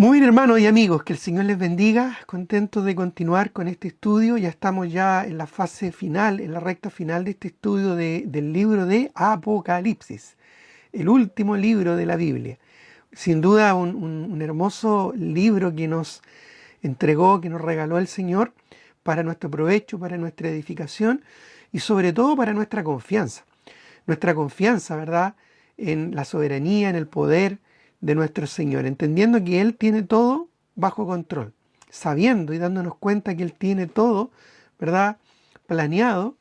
Muy bien, hermanos y amigos, que el Señor les bendiga. Contentos de continuar con este estudio. Ya estamos ya en la fase final, en la recta final de este estudio del libro de Apocalipsis, el último libro de la Biblia. Sin duda un hermoso libro que nos entregó, que nos regaló el Señor para nuestro provecho, para nuestra edificación y sobre todo para nuestra confianza. Nuestra confianza, ¿verdad?, en la soberanía, en el poder de nuestro Señor, entendiendo que Él tiene todo bajo control, sabiendo y dándonos cuenta que Él tiene todo, ¿verdad?, planeado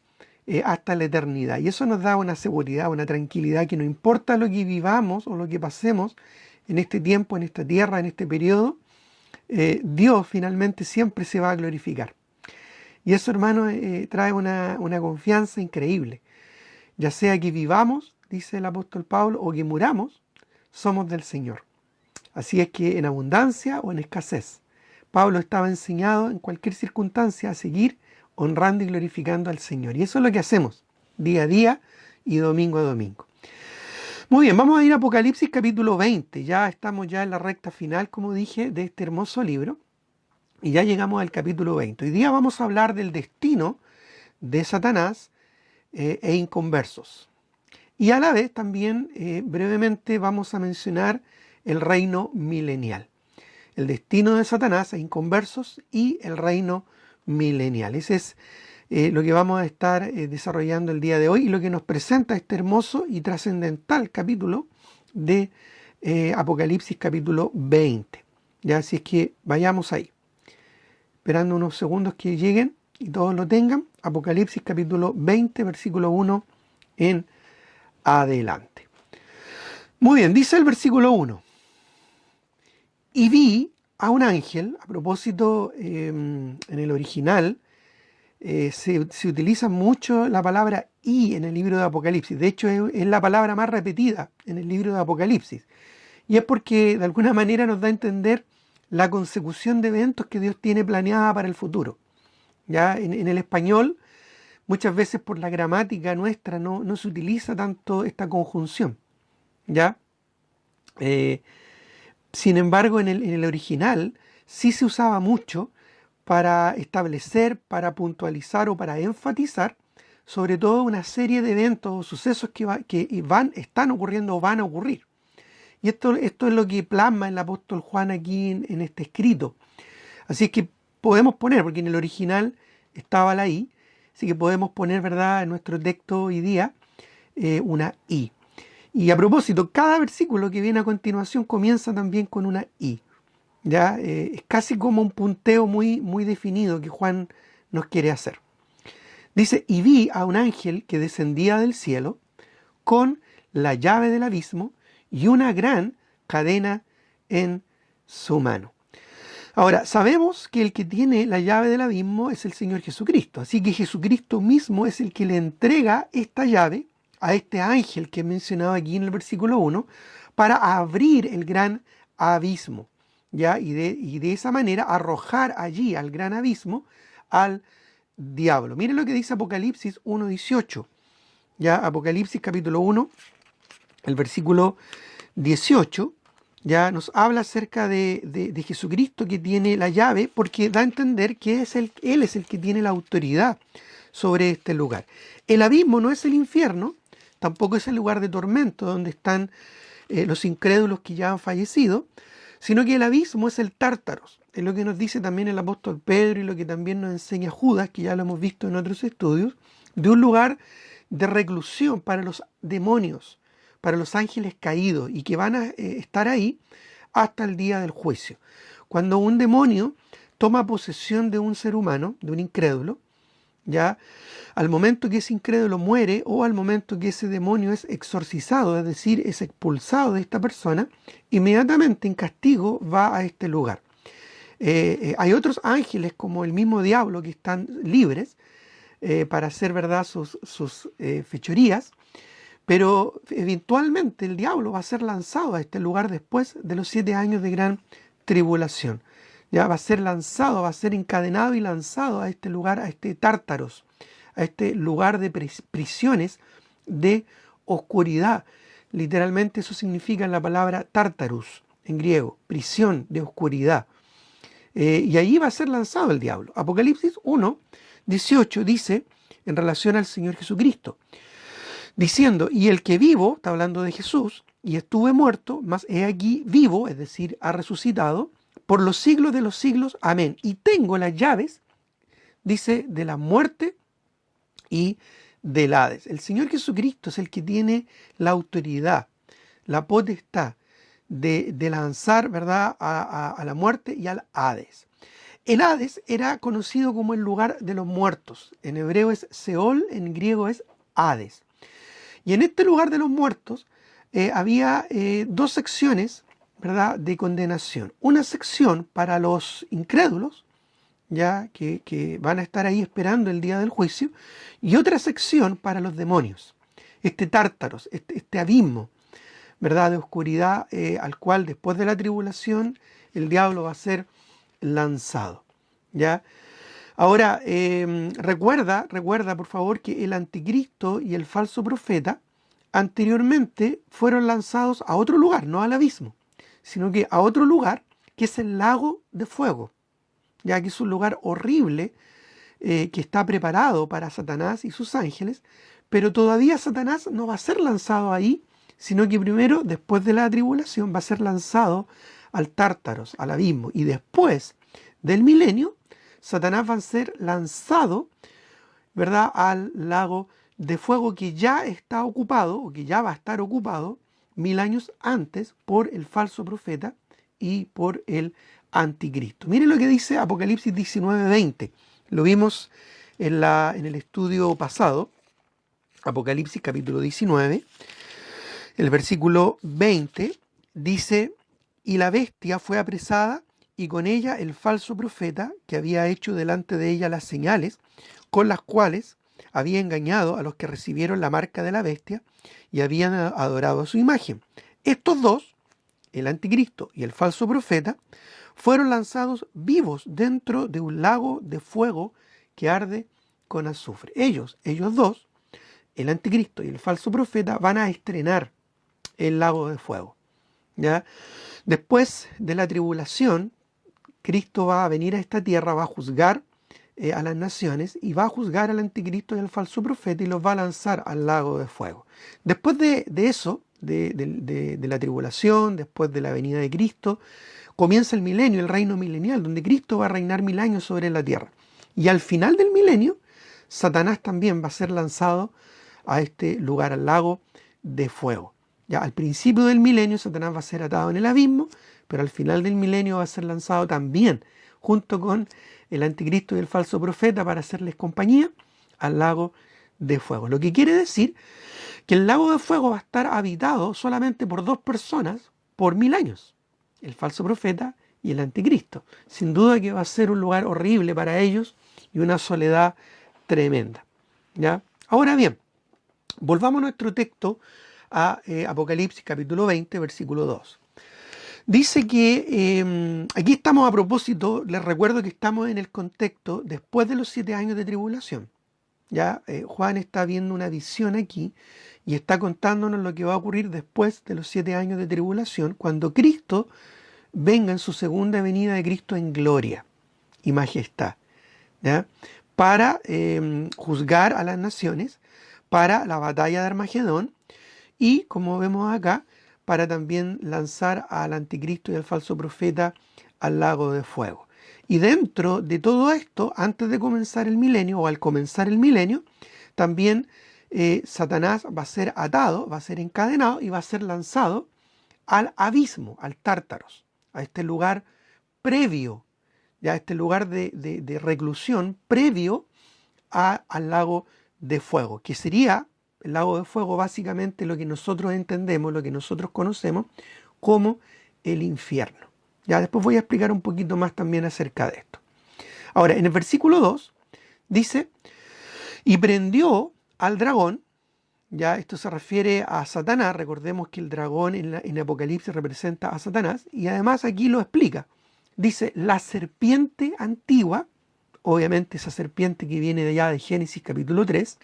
hasta la eternidad. Y eso nos da una seguridad, una tranquilidad, que no importa lo que vivamos o lo que pasemos en este tiempo, en esta tierra, en este periodo, Dios finalmente siempre se va a glorificar. Y eso, hermano, trae una confianza increíble. Ya sea que vivamos, dice el apóstol Pablo, o que muramos, somos del Señor. Así es que en abundancia o en escasez, Pablo estaba enseñado en cualquier circunstancia a seguir honrando y glorificando al Señor. Y eso es lo que hacemos día a día y domingo a domingo. Muy bien, vamos a ir a Apocalipsis capítulo 20. Ya estamos ya en la recta final, como dije, de este hermoso libro. Y ya llegamos al capítulo 20. Hoy día vamos a hablar del destino de Satanás e inconversos. Y a la vez también brevemente vamos a mencionar el reino milenial. El destino de Satanás e inconversos y el reino milenial. Ese es lo que vamos a estar desarrollando el día de hoy y lo que nos presenta este hermoso y trascendental capítulo de Apocalipsis capítulo 20. Ya, así es que vayamos ahí. Esperando unos segundos que lleguen y todos lo tengan. Apocalipsis capítulo 20, versículo 1 en adelante. Muy bien, dice el versículo 1. Y vi a un ángel, a propósito, en el original se utiliza mucho la palabra y en el libro de Apocalipsis. De hecho, es la palabra más repetida en el libro de Apocalipsis. Y es porque de alguna manera nos da a entender la consecución de eventos que Dios tiene planeada para el futuro. Ya en el español, muchas veces por la gramática nuestra no se utiliza tanto esta conjunción. ¿Ya? Sin embargo, en el original sí se usaba mucho para establecer, para puntualizar o para enfatizar, sobre todo una serie de eventos o sucesos están ocurriendo o van a ocurrir. Y esto es lo que plasma el apóstol Juan aquí en este escrito. Así es que podemos poner, porque en el original estaba la I, así que podemos poner, ¿verdad?, en nuestro texto hoy día una I. Y a propósito, cada versículo que viene a continuación comienza también con una I. ¿Ya? Es casi como un punteo muy definido que Juan nos quiere hacer. Dice, y vi a un ángel que descendía del cielo con la llave del abismo y una gran cadena en su mano. Ahora, sabemos que el que tiene la llave del abismo es el Señor Jesucristo. Así que Jesucristo mismo es el que le entrega esta llave a este ángel que he mencionado aquí en el versículo 1 para abrir el gran abismo. ¿Ya? Y de esa manera arrojar allí al gran abismo al diablo. Miren lo que dice Apocalipsis 1:18. Ya, Apocalipsis capítulo 1, el versículo 18, ya nos habla acerca de Jesucristo que tiene la llave, porque da a entender que Él es el que tiene la autoridad sobre este lugar. El abismo no es el infierno, tampoco es el lugar de tormento donde están los incrédulos que ya han fallecido, sino que el abismo es el Tártaros. Es lo que nos dice también el apóstol Pedro y lo que también nos enseña Judas, que ya lo hemos visto en otros estudios, de un lugar de reclusión para los demonios, para los ángeles caídos y que van a estar ahí hasta el día del juicio. Cuando un demonio toma posesión de un ser humano, de un incrédulo, ya al momento que ese incrédulo muere o al momento que ese demonio es exorcizado, es decir, es expulsado de esta persona, inmediatamente en castigo va a este lugar. Hay otros ángeles como el mismo diablo que están libres para hacer, ¿verdad?, sus fechorías, pero eventualmente el diablo va a ser lanzado a este lugar después de los 7 años de gran tribulación. Ya va a ser lanzado, va a ser encadenado y lanzado a este lugar, a este Tártaros, a este lugar de prisiones de oscuridad. Literalmente eso significa la palabra Tartarus en griego, prisión de oscuridad. Y ahí va a ser lanzado el diablo. Apocalipsis 1, 18 dice, en relación al Señor Jesucristo, diciendo, y el que vivo, está hablando de Jesús, y estuve muerto, mas he aquí vivo, es decir, ha resucitado, por los siglos de los siglos, amén. Y tengo las llaves, dice, de la muerte y del Hades. El Señor Jesucristo es el que tiene la autoridad, la potestad de lanzar, ¿verdad?, a la muerte y al Hades. El Hades era conocido como el lugar de los muertos. En hebreo es Seol, en griego es Hades. Y en este lugar de los muertos había dos secciones, ¿verdad?, de condenación. Una sección para los incrédulos, ya que van a estar ahí esperando el día del juicio, y otra sección para los demonios. Este tártaros, este abismo, ¿verdad?, de oscuridad al cual después de la tribulación el diablo va a ser lanzado. ¿Ya? Ahora, recuerda por favor que el anticristo y el falso profeta anteriormente fueron lanzados a otro lugar, no al abismo, sino que a otro lugar que es el lago de fuego, ya que es un lugar horrible que está preparado para Satanás y sus ángeles, pero todavía Satanás no va a ser lanzado ahí, sino que primero, después de la tribulación, va a ser lanzado al Tártaros, al abismo, y después del milenio, Satanás va a ser lanzado, ¿verdad?, al lago de fuego que ya está ocupado, o que ya va a estar ocupado 1000 años antes por el falso profeta y por el anticristo. Miren lo que dice Apocalipsis 19:20. Lo vimos en el estudio pasado, Apocalipsis capítulo 19. El versículo 20 dice, y la bestia fue apresada, y con ella el falso profeta, que había hecho delante de ella las señales, con las cuales había engañado a los que recibieron la marca de la bestia y habían adorado a su imagen. Estos dos, el anticristo y el falso profeta, fueron lanzados vivos dentro de un lago de fuego que arde con azufre. Ellos dos, el anticristo y el falso profeta, van a estrenar el lago de fuego. ¿Ya? Después de la tribulación, Cristo va a venir a esta tierra, va a juzgar a las naciones y va a juzgar al anticristo y al falso profeta y los va a lanzar al lago de fuego. Después de eso, de la tribulación, después de la venida de Cristo, comienza el milenio, el reino milenial, donde Cristo va a reinar 1000 años sobre la tierra. Y al final del milenio, Satanás también va a ser lanzado a este lugar, al lago de fuego. Ya al principio del milenio, Satanás va a ser atado en el abismo, pero al final del milenio va a ser lanzado también, junto con el anticristo y el falso profeta, para hacerles compañía al lago de fuego. Lo que quiere decir que el lago de fuego va a estar habitado solamente por dos personas por 1000 años, el falso profeta y el anticristo. Sin duda que va a ser un lugar horrible para ellos y una soledad tremenda. ¿Ya? Ahora bien, volvamos a nuestro texto, a Apocalipsis capítulo 20, versículo 2. Dice que aquí estamos a propósito, les recuerdo que estamos en el contexto después de los 7 años de tribulación. Ya Juan está viendo una visión aquí y está contándonos lo que va a ocurrir después de los 7 años de tribulación, cuando Cristo venga en su segunda venida de Cristo en gloria y majestad, ¿ya? Para juzgar a las naciones, para la batalla de Armagedón y, como vemos acá, para también lanzar al anticristo y al falso profeta al lago de fuego. Y dentro de todo esto, antes de comenzar el milenio, o al comenzar el milenio, también Satanás va a ser atado, va a ser encadenado y va a ser lanzado al abismo, al Tártaros, a este lugar previo, ya este lugar de reclusión previo al lago de fuego, que sería el lago de fuego básicamente lo que nosotros entendemos, lo que nosotros conocemos como el infierno. Ya después voy a explicar un poquito más también acerca de esto. Ahora, en el versículo 2 dice, y prendió al dragón, ya esto se refiere a Satanás, recordemos que el dragón en Apocalipsis representa a Satanás, y además aquí lo explica. Dice, la serpiente antigua, obviamente esa serpiente que viene de allá de Génesis capítulo 3,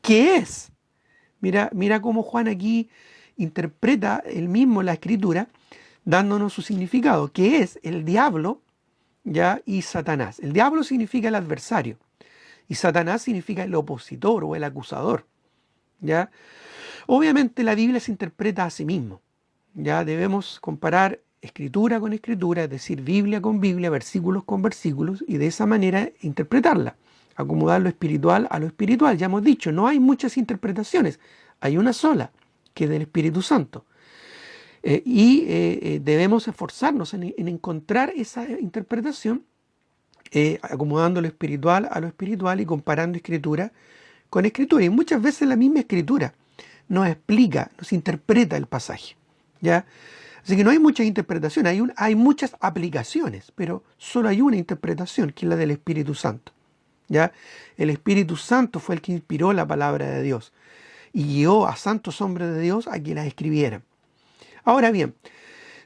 que es, mira cómo Juan aquí interpreta él mismo la escritura, dándonos su significado, que es el diablo, ¿ya? Y Satanás. El diablo significa el adversario y Satanás significa el opositor o el acusador, ¿ya? Obviamente la Biblia se interpreta a sí mismo, ¿ya? Debemos comparar escritura con escritura, es decir, Biblia con Biblia, versículos con versículos, y de esa manera interpretarla, acomodar lo espiritual a lo espiritual. Ya hemos dicho, no hay muchas interpretaciones, hay una sola, que es del Espíritu Santo. Debemos esforzarnos en encontrar esa interpretación, acomodando lo espiritual a lo espiritual y comparando escritura con escritura. Y muchas veces la misma escritura nos explica, nos interpreta el pasaje, ¿ya? Así que no hay muchas interpretaciones, hay muchas aplicaciones, pero solo hay una interpretación, que es la del Espíritu Santo, ¿ya? El Espíritu Santo fue el que inspiró la palabra de Dios y guió a santos hombres de Dios a que las escribieran. Ahora bien,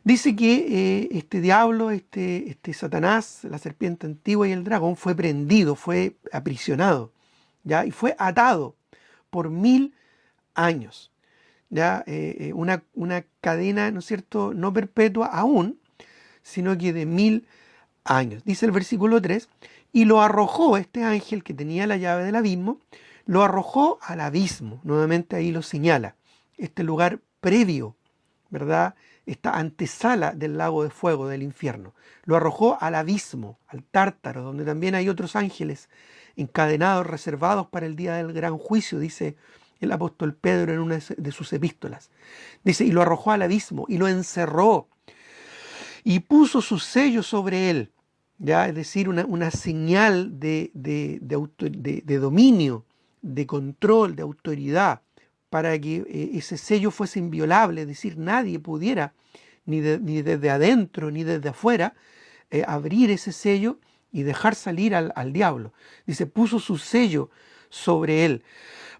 dice que este diablo, este Satanás, la serpiente antigua y el dragón fue prendido, fue aprisionado, ¿ya? Y fue atado por 1000 años. ¿Ya? Una cadena, ¿no es cierto?, no perpetua aún, sino que de 1000 años. Dice el versículo 3, y lo arrojó este ángel que tenía la llave del abismo, lo arrojó al abismo. Nuevamente ahí lo señala, este lugar previo, ¿verdad? Esta antesala del lago de fuego del infierno. Lo arrojó al abismo, al Tártaro, donde también hay otros ángeles encadenados, reservados para el día del gran juicio, dice el apóstol Pedro en una de sus epístolas. Dice, y lo arrojó al abismo y lo encerró y puso su sello sobre él, ¿ya? Es decir, una señal de dominio, de control, de autoridad, para que ese sello fuese inviolable, es decir, nadie pudiera, ni desde adentro ni desde afuera, abrir ese sello y dejar salir al diablo. Dice, puso su sello sobre él,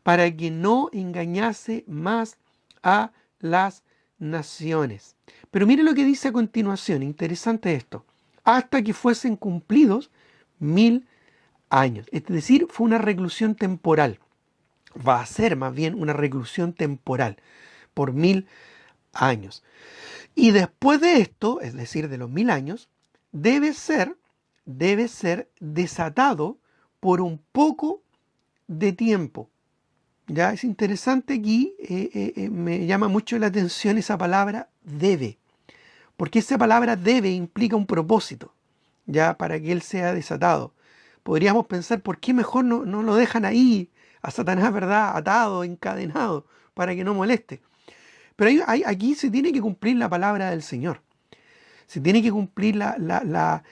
para que no engañase más a las naciones. Pero mire lo que dice a continuación, interesante esto, hasta que fuesen cumplidos 1000 años. Es decir, fue una reclusión temporal. Va a ser más bien una reclusión temporal por 1000 años. Y después de esto, es decir, de los 1000 años, debe ser desatado por un poco de tiempo. Ya es interesante aquí, me llama mucho la atención esa palabra debe, porque esa palabra debe implica un propósito, ya para que él sea desatado. Podríamos pensar, ¿por qué mejor no lo dejan ahí a Satanás, ¿verdad? Atado, encadenado, para que no moleste? Pero aquí se tiene que cumplir la palabra del Señor. Se tiene que cumplir la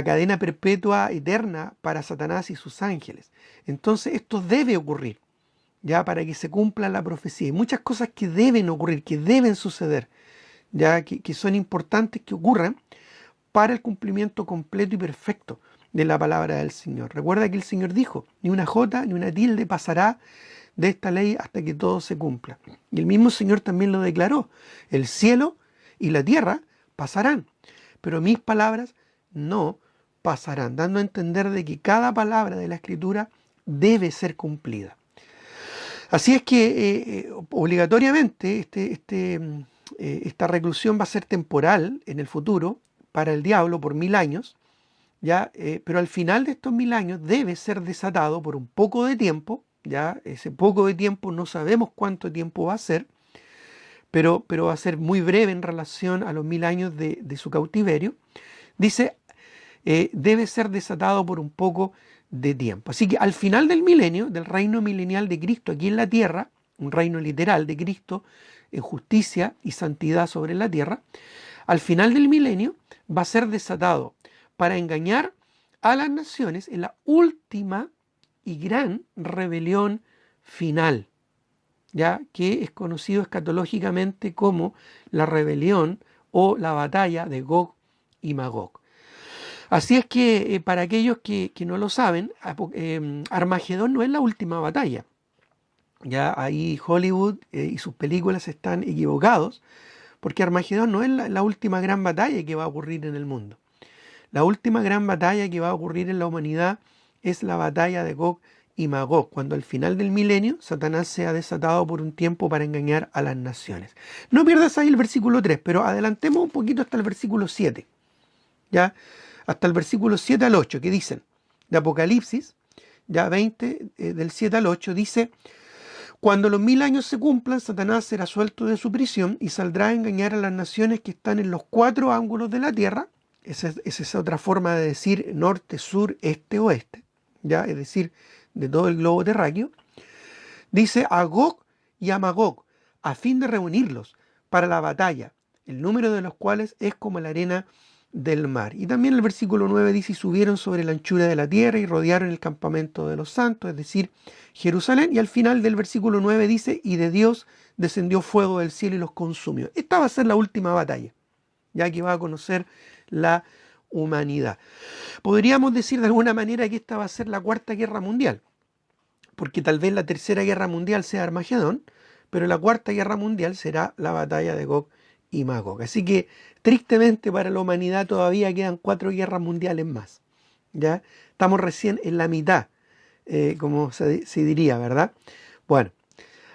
cadena perpetua eterna para Satanás y sus ángeles. Entonces esto debe ocurrir, ya, para que se cumpla la profecía. Hay muchas cosas que deben ocurrir, que deben suceder, ya, que son importantes que ocurran para el cumplimiento completo y perfecto de la palabra del Señor. Recuerda que el Señor dijo, ni una jota ni una tilde pasará de esta ley hasta que todo se cumpla. Y el mismo Señor también lo declaró, el cielo y la tierra pasarán, pero mis palabras no pasarán, dando a entender de que cada palabra de la Escritura debe ser cumplida. Así es que obligatoriamente esta reclusión va a ser temporal en el futuro para el diablo por 1000 años, ¿ya? Pero al final de estos 1000 años debe ser desatado por un poco de tiempo, ¿ya? Ese poco de tiempo no sabemos cuánto tiempo va a ser, pero va a ser muy breve en relación a los 1000 años de su cautiverio. Dice, debe ser desatado por un poco de tiempo. Así que al final del milenio, del reino milenial de Cristo aquí en la tierra, un reino literal de Cristo en justicia y santidad sobre la tierra, al final del milenio va a ser desatado para engañar a las naciones en la última y gran rebelión final, ya que es conocido escatológicamente como la rebelión o la batalla de Gog y Magog. Así es que para aquellos que no lo saben, Armagedón no es la última batalla. Ya ahí Hollywood y sus películas están equivocados, porque Armagedón no es la última gran batalla que va a ocurrir en el mundo. La última gran batalla que va a ocurrir en la humanidad es la batalla de Gog y Magog, cuando al final del milenio Satanás sea desatado por un tiempo para engañar a las naciones. No pierdas ahí el versículo 3, pero adelantemos un poquito hasta el versículo 7, ¿ya? Hasta el versículo 7 al 8, que dicen, de Apocalipsis, ya 20, del 7 al 8, dice: cuando los 1000 años se cumplan, Satanás será suelto de su prisión y saldrá a engañar a las naciones que están en los 4 ángulos de la tierra. Esa es otra forma de decir norte, sur, este, oeste, ¿ya? Es decir, de todo el globo terráqueo. Dice a Gog y a Magog, a fin de reunirlos para la batalla, el número de los cuales es como la arena del mar. Y también el versículo 9 dice: y subieron sobre la anchura de la tierra y rodearon el campamento de los santos, es decir, Jerusalén. Y al final del versículo 9 dice: y de Dios descendió fuego del cielo y los consumió. Esta va a ser la última batalla, ya que va a conocer la humanidad. Podríamos decir de alguna manera que esta va a ser la cuarta guerra mundial, porque tal vez la tercera guerra mundial sea Armagedón, pero la cuarta guerra mundial será la batalla de Gog y Magog. Así que tristemente para la humanidad todavía quedan 4 guerras mundiales más, ¿ya? Estamos recién en la mitad, como se diría, ¿verdad? Bueno,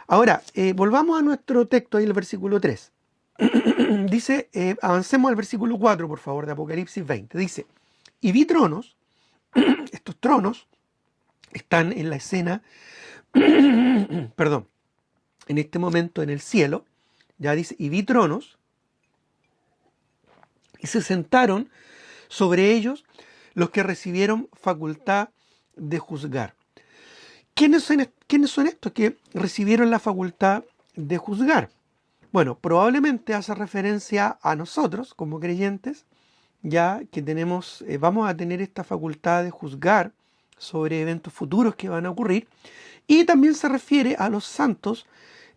ahora volvamos a nuestro texto, ahí el versículo 3. Dice, avancemos al versículo 4, por favor, de Apocalipsis 20. Dice: y vi tronos. Estos tronos están en la escena, perdón, en este momento en el cielo. Ya dice: y vi tronos, y se sentaron sobre ellos los que recibieron facultad de juzgar. ¿Quiénes son estos que recibieron la facultad de juzgar? Bueno, probablemente hace referencia a nosotros como creyentes, ya que tenemos, vamos a tener esta facultad de juzgar sobre eventos futuros que van a ocurrir, y también se refiere a los santos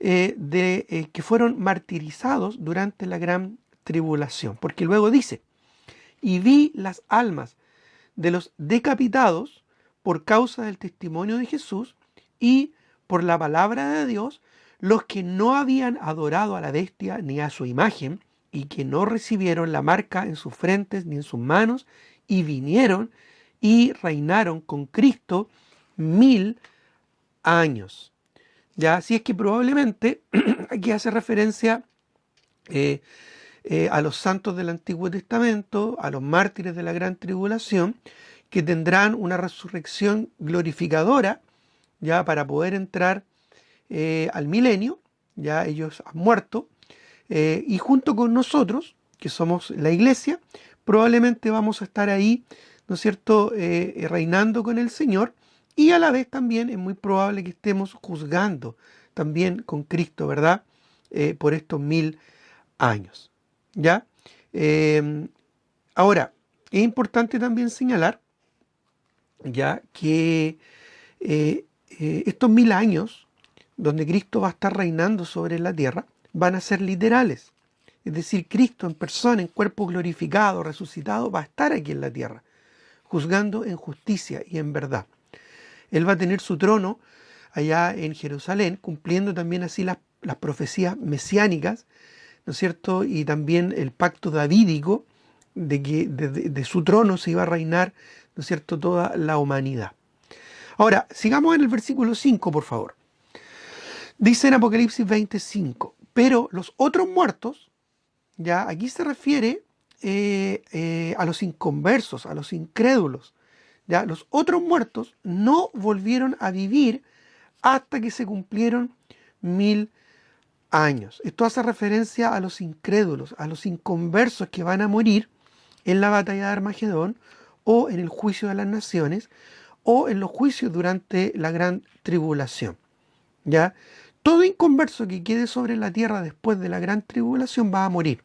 que fueron martirizados durante la gran tribulación, porque luego dice: y vi las almas de los decapitados por causa del testimonio de Jesús y por la palabra de Dios, los que no habían adorado a la bestia ni a su imagen, y que no recibieron la marca en sus frentes ni en sus manos, y vinieron y reinaron con Cristo 1000 años. Ya, así es que probablemente aquí hace referencia a los santos del Antiguo Testamento, a los mártires de la gran tribulación, que tendrán una resurrección glorificadora, ya para poder entrar al milenio. Ya ellos han muerto, y junto con nosotros, que somos la iglesia, probablemente vamos a estar ahí, ¿no es cierto?, reinando con el Señor, y a la vez también es muy probable que estemos juzgando también con Cristo, ¿verdad?, por estos 1000 años. ¿Ya? Ahora, es importante también señalar, ya, que estos 1000 años donde Cristo va a estar reinando sobre la tierra van a ser literales. Es decir, Cristo en persona, en cuerpo glorificado, resucitado, va a estar aquí en la tierra, juzgando en justicia y en verdad. Él va a tener su trono allá en Jerusalén, cumpliendo también así las profecías mesiánicas, ¿no es cierto? Y también el pacto davídico de que de su trono se iba a reinar, ¿no es cierto?, toda la humanidad. Ahora, sigamos en el versículo 5, por favor. Dice en Apocalipsis 25: pero los otros muertos, ya aquí se refiere a los inconversos, a los incrédulos. Ya, los otros muertos no volvieron a vivir hasta que se cumplieron 1000 años. Esto hace referencia a los incrédulos, a los inconversos que van a morir en la batalla de Armagedón, o en el juicio de las naciones, o en los juicios durante la gran tribulación. ¿Ya? Todo inconverso que quede sobre la tierra después de la gran tribulación va a morir,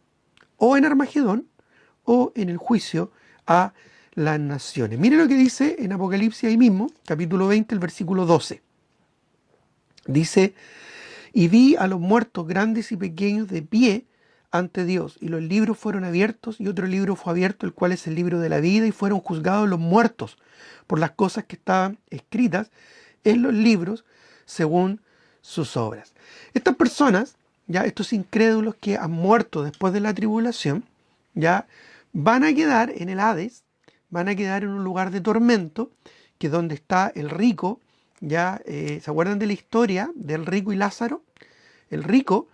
o en Armagedón, o en el juicio a las naciones. Mire lo que dice en Apocalipsis ahí mismo, capítulo 20, el versículo 12. Dice: y vi a los muertos grandes y pequeños de pie ante Dios, y los libros fueron abiertos, y otro libro fue abierto, el cual es el libro de la vida, y fueron juzgados los muertos por las cosas que estaban escritas en los libros según sus obras. Estas personas, ya estos incrédulos que han muerto después de la tribulación, ya van a quedar en el Hades, van a quedar en un lugar de tormento, que es donde está el rico ¿Ya? ¿Se acuerdan de la historia del rico y Lázaro? El rico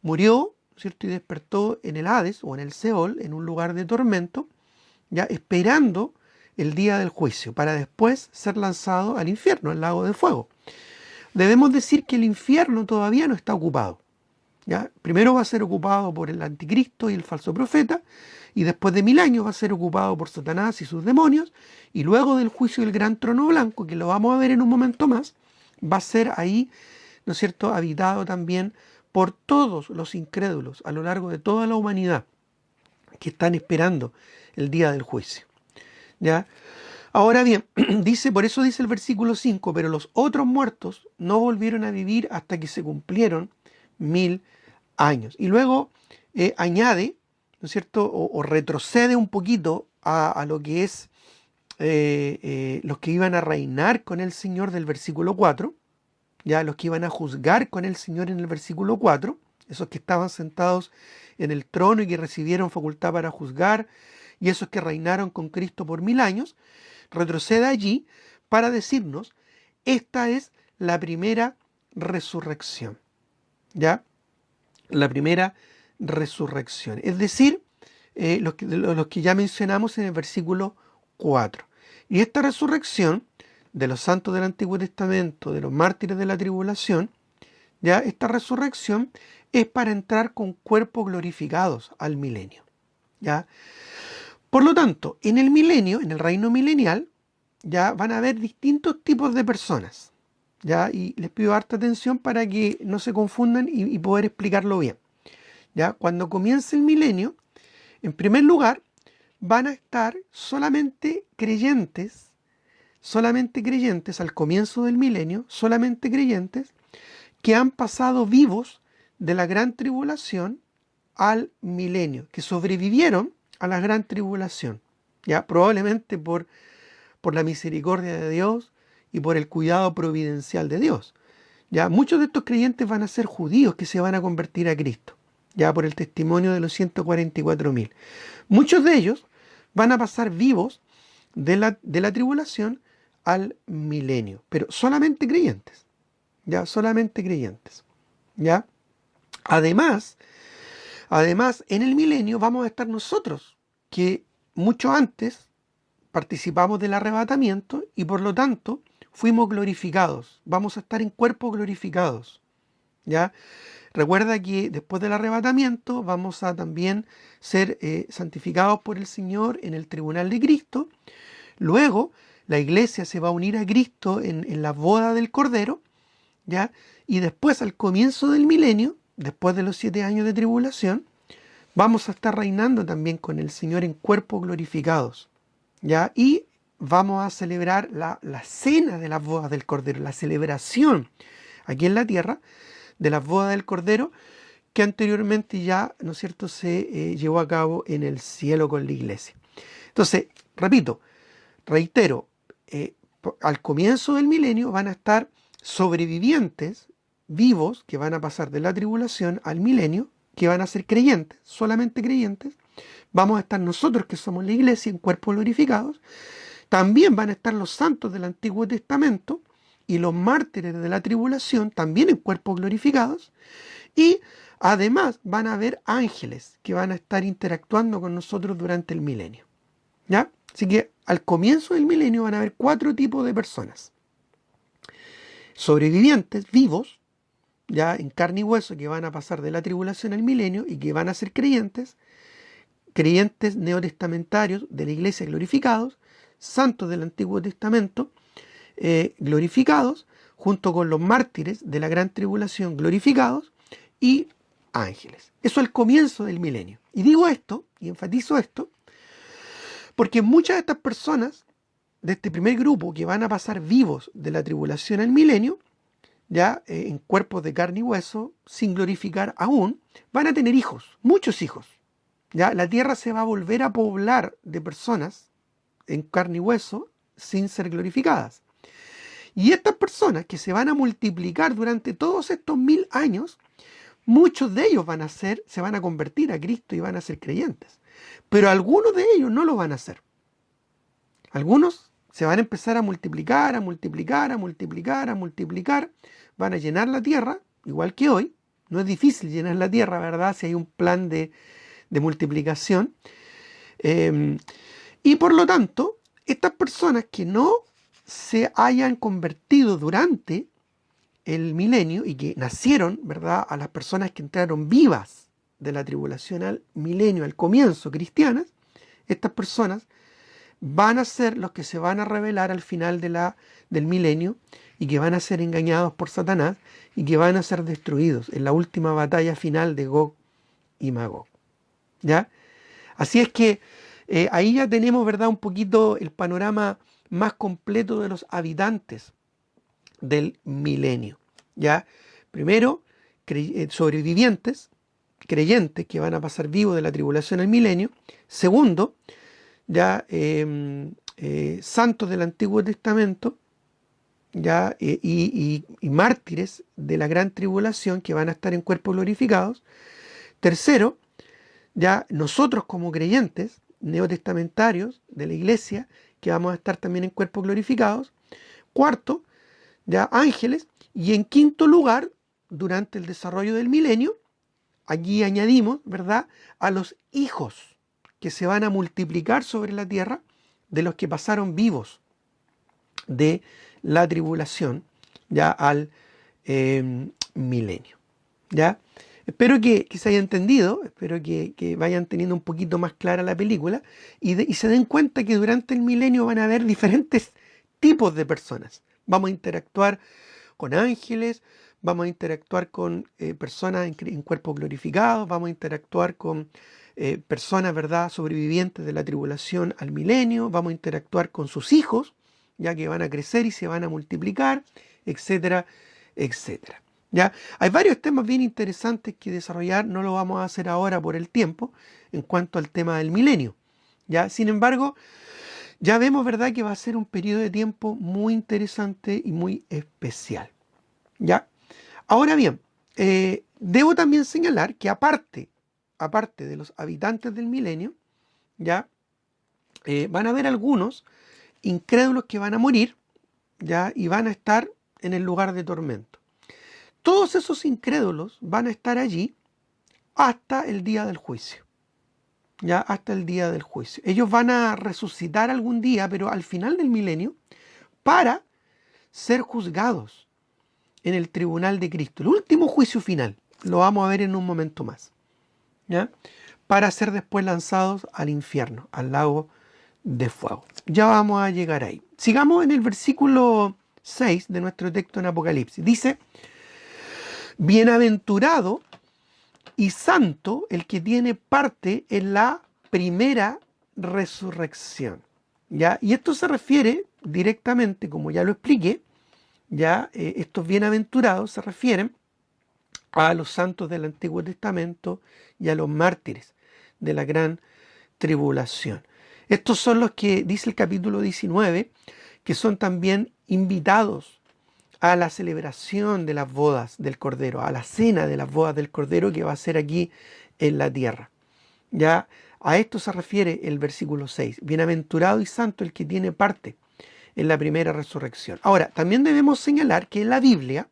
murió, ¿cierto? Y despertó en el Hades o en el Seol, en un lugar de tormento, ya esperando el día del juicio, para después ser lanzado al infierno, al lago de fuego. Debemos decir que el infierno todavía no está ocupado. ¿Ya? Primero va a ser ocupado por el anticristo y el falso profeta, y después de 1000 años va a ser ocupado por Satanás y sus demonios, y luego del juicio del gran trono blanco, que lo vamos a ver en un momento más, va a ser ahí, ¿no es cierto?, habitado también por todos los incrédulos a lo largo de toda la humanidad que están esperando el día del juicio. ¿Ya? Ahora bien, por eso dice el versículo 5, pero los otros muertos no volvieron a vivir hasta que se cumplieron 1000 años. Y luego añade, ¿no es cierto?, o retrocede un poquito a lo que es los que iban a reinar con el Señor del versículo 4, ya los que iban a juzgar con el Señor en el versículo 4, esos que estaban sentados en el trono y que recibieron facultad para juzgar, y esos que reinaron con Cristo por 1000 años, retrocede allí para decirnos, esta es la primera resurrección, ¿ya? La primera resurrección, es decir, los que ya mencionamos en el versículo 4. Y esta resurrección de los santos del Antiguo Testamento, de los mártires de la tribulación, ya esta resurrección es para entrar con cuerpos glorificados al milenio, ¿ya? Por lo tanto, en el milenio, en el reino milenial, ya van a haber distintos tipos de personas, ¿ya? Y les pido harta atención para que no se confundan y poder explicarlo bien, ¿ya? Cuando comience el milenio, en primer lugar, van a estar solamente creyentes al comienzo del milenio, solamente creyentes que han pasado vivos de la gran tribulación al milenio, que sobrevivieron a la gran tribulación, ya probablemente por la misericordia de Dios y por el cuidado providencial de Dios. Ya muchos de estos creyentes van a ser judíos que se van a convertir a Cristo, ya por el testimonio de los 144.000. Muchos de ellos van a pasar vivos de la tribulación al milenio, pero solamente creyentes, ya solamente creyentes, ya. Además, en el milenio vamos a estar nosotros, que mucho antes participamos del arrebatamiento y por lo tanto fuimos glorificados. Vamos a estar en cuerpos glorificados, ¿ya? Recuerda que después del arrebatamiento vamos a también ser santificados por el Señor en el tribunal de Cristo. Luego la iglesia se va a unir a Cristo en la boda del Cordero, ¿ya? Y después, al comienzo del milenio, después de los 7 años de tribulación, vamos a estar reinando también con el Señor en cuerpos glorificados, ¿ya? Y vamos a celebrar la cena de las bodas del Cordero, la celebración aquí en la tierra de las bodas del Cordero, que anteriormente ya, ¿no es cierto?, se llevó a cabo en el cielo con la iglesia. Entonces, reitero, al comienzo del milenio van a estar sobrevivientes vivos que van a pasar de la tribulación al milenio, que van a ser creyentes, solamente creyentes. Vamos a estar nosotros que somos la iglesia en cuerpos glorificados. También van a estar los santos del Antiguo Testamento y los mártires de la tribulación, también en cuerpos glorificados. Y además van a haber ángeles que van a estar interactuando con nosotros durante el milenio, ¿ya? Así que al comienzo del milenio van a haber 4 tipos de personas. Sobrevivientes, vivos, ya en carne y hueso, que van a pasar de la tribulación al milenio y que van a ser creyentes neotestamentarios de la iglesia glorificados, santos del Antiguo Testamento glorificados, junto con los mártires de la gran tribulación glorificados y ángeles. Eso al comienzo del milenio. Y digo esto, y enfatizo esto, porque muchas de estas personas de este primer grupo que van a pasar vivos de la tribulación al milenio, ya en cuerpos de carne y hueso, sin glorificar aún, van a tener hijos, muchos hijos. Ya la tierra se va a volver a poblar de personas en carne y hueso sin ser glorificadas. Y estas personas que se van a multiplicar durante todos estos 1000 años, muchos de ellos se van a convertir a Cristo y van a ser creyentes. Pero algunos de ellos no lo van a hacer. Algunos Se van a empezar a multiplicar, a multiplicar, a multiplicar, a multiplicar. Van a llenar la tierra, igual que hoy. No es difícil llenar la tierra, ¿verdad? Si hay un plan de multiplicación. Y por lo tanto, estas personas que no se hayan convertido durante el milenio y que nacieron, ¿verdad? A las personas que entraron vivas de la tribulación al milenio, al comienzo, cristianas, estas personas van a ser los que se van a revelar al final del milenio y que van a ser engañados por Satanás y que van a ser destruidos en la última batalla final de Gog y Magog. ¿Ya? Así es que ahí ya tenemos, ¿verdad?, un poquito el panorama más completo de los habitantes del milenio. ¿Ya? Primero, sobrevivientes, creyentes que van a pasar vivos de la tribulación al milenio. Segundo, ya santos del Antiguo Testamento, ya y mártires de la gran tribulación que van a estar en cuerpos glorificados. Tercero, ya nosotros como creyentes neotestamentarios de la iglesia que vamos a estar también en cuerpos glorificados. Cuarto, ya ángeles. Y en quinto lugar, durante el desarrollo del milenio, allí añadimos, ¿verdad?, a los hijos que se van a multiplicar sobre la tierra de los que pasaron vivos de la tribulación ya al milenio. ¿Ya? Espero que se haya entendido, espero que vayan teniendo un poquito más clara la película y se den cuenta que durante el milenio van a haber diferentes tipos de personas. Vamos a interactuar con ángeles, vamos a interactuar con personas en cuerpos glorificados, vamos a interactuar con personas, ¿verdad?, sobrevivientes de la tribulación al milenio, vamos a interactuar con sus hijos, ya que van a crecer y se van a multiplicar, etcétera, etcétera. ¿Ya? Hay varios temas bien interesantes que desarrollar, no lo vamos a hacer ahora por el tiempo, en cuanto al tema del milenio. ¿Ya? Sin embargo, ya vemos, ¿verdad?, que va a ser un periodo de tiempo muy interesante y muy especial. ¿Ya? Ahora bien, debo también señalar que aparte de los habitantes del milenio, ¿ya? Van a haber algunos incrédulos que van a morir, ¿ya? Y van a estar en el lugar de tormento. Todos esos incrédulos van a estar allí hasta el día del juicio. Ya hasta el día del juicio. Ellos van a resucitar algún día, pero al final del milenio, para ser juzgados en el tribunal de Cristo. El último juicio final. Lo vamos a ver en un momento más. ¿Ya? Para ser después lanzados al infierno, al lago de fuego. Ya vamos a llegar ahí. Sigamos en el versículo 6 de nuestro texto en Apocalipsis. Dice: bienaventurado y santo el que tiene parte en la primera resurrección. ¿Ya? Y esto se refiere directamente, como ya lo expliqué, ya estos bienaventurados se refieren a los santos del Antiguo Testamento y a los mártires de la gran tribulación. Estos son los que dice el capítulo 19, que son también invitados a la celebración de las bodas del Cordero, a la cena de las bodas del Cordero que va a ser aquí en la tierra. Ya a esto se refiere el versículo 6. Bienaventurado y santo el que tiene parte en la primera resurrección. Ahora, también debemos señalar que en la Biblia,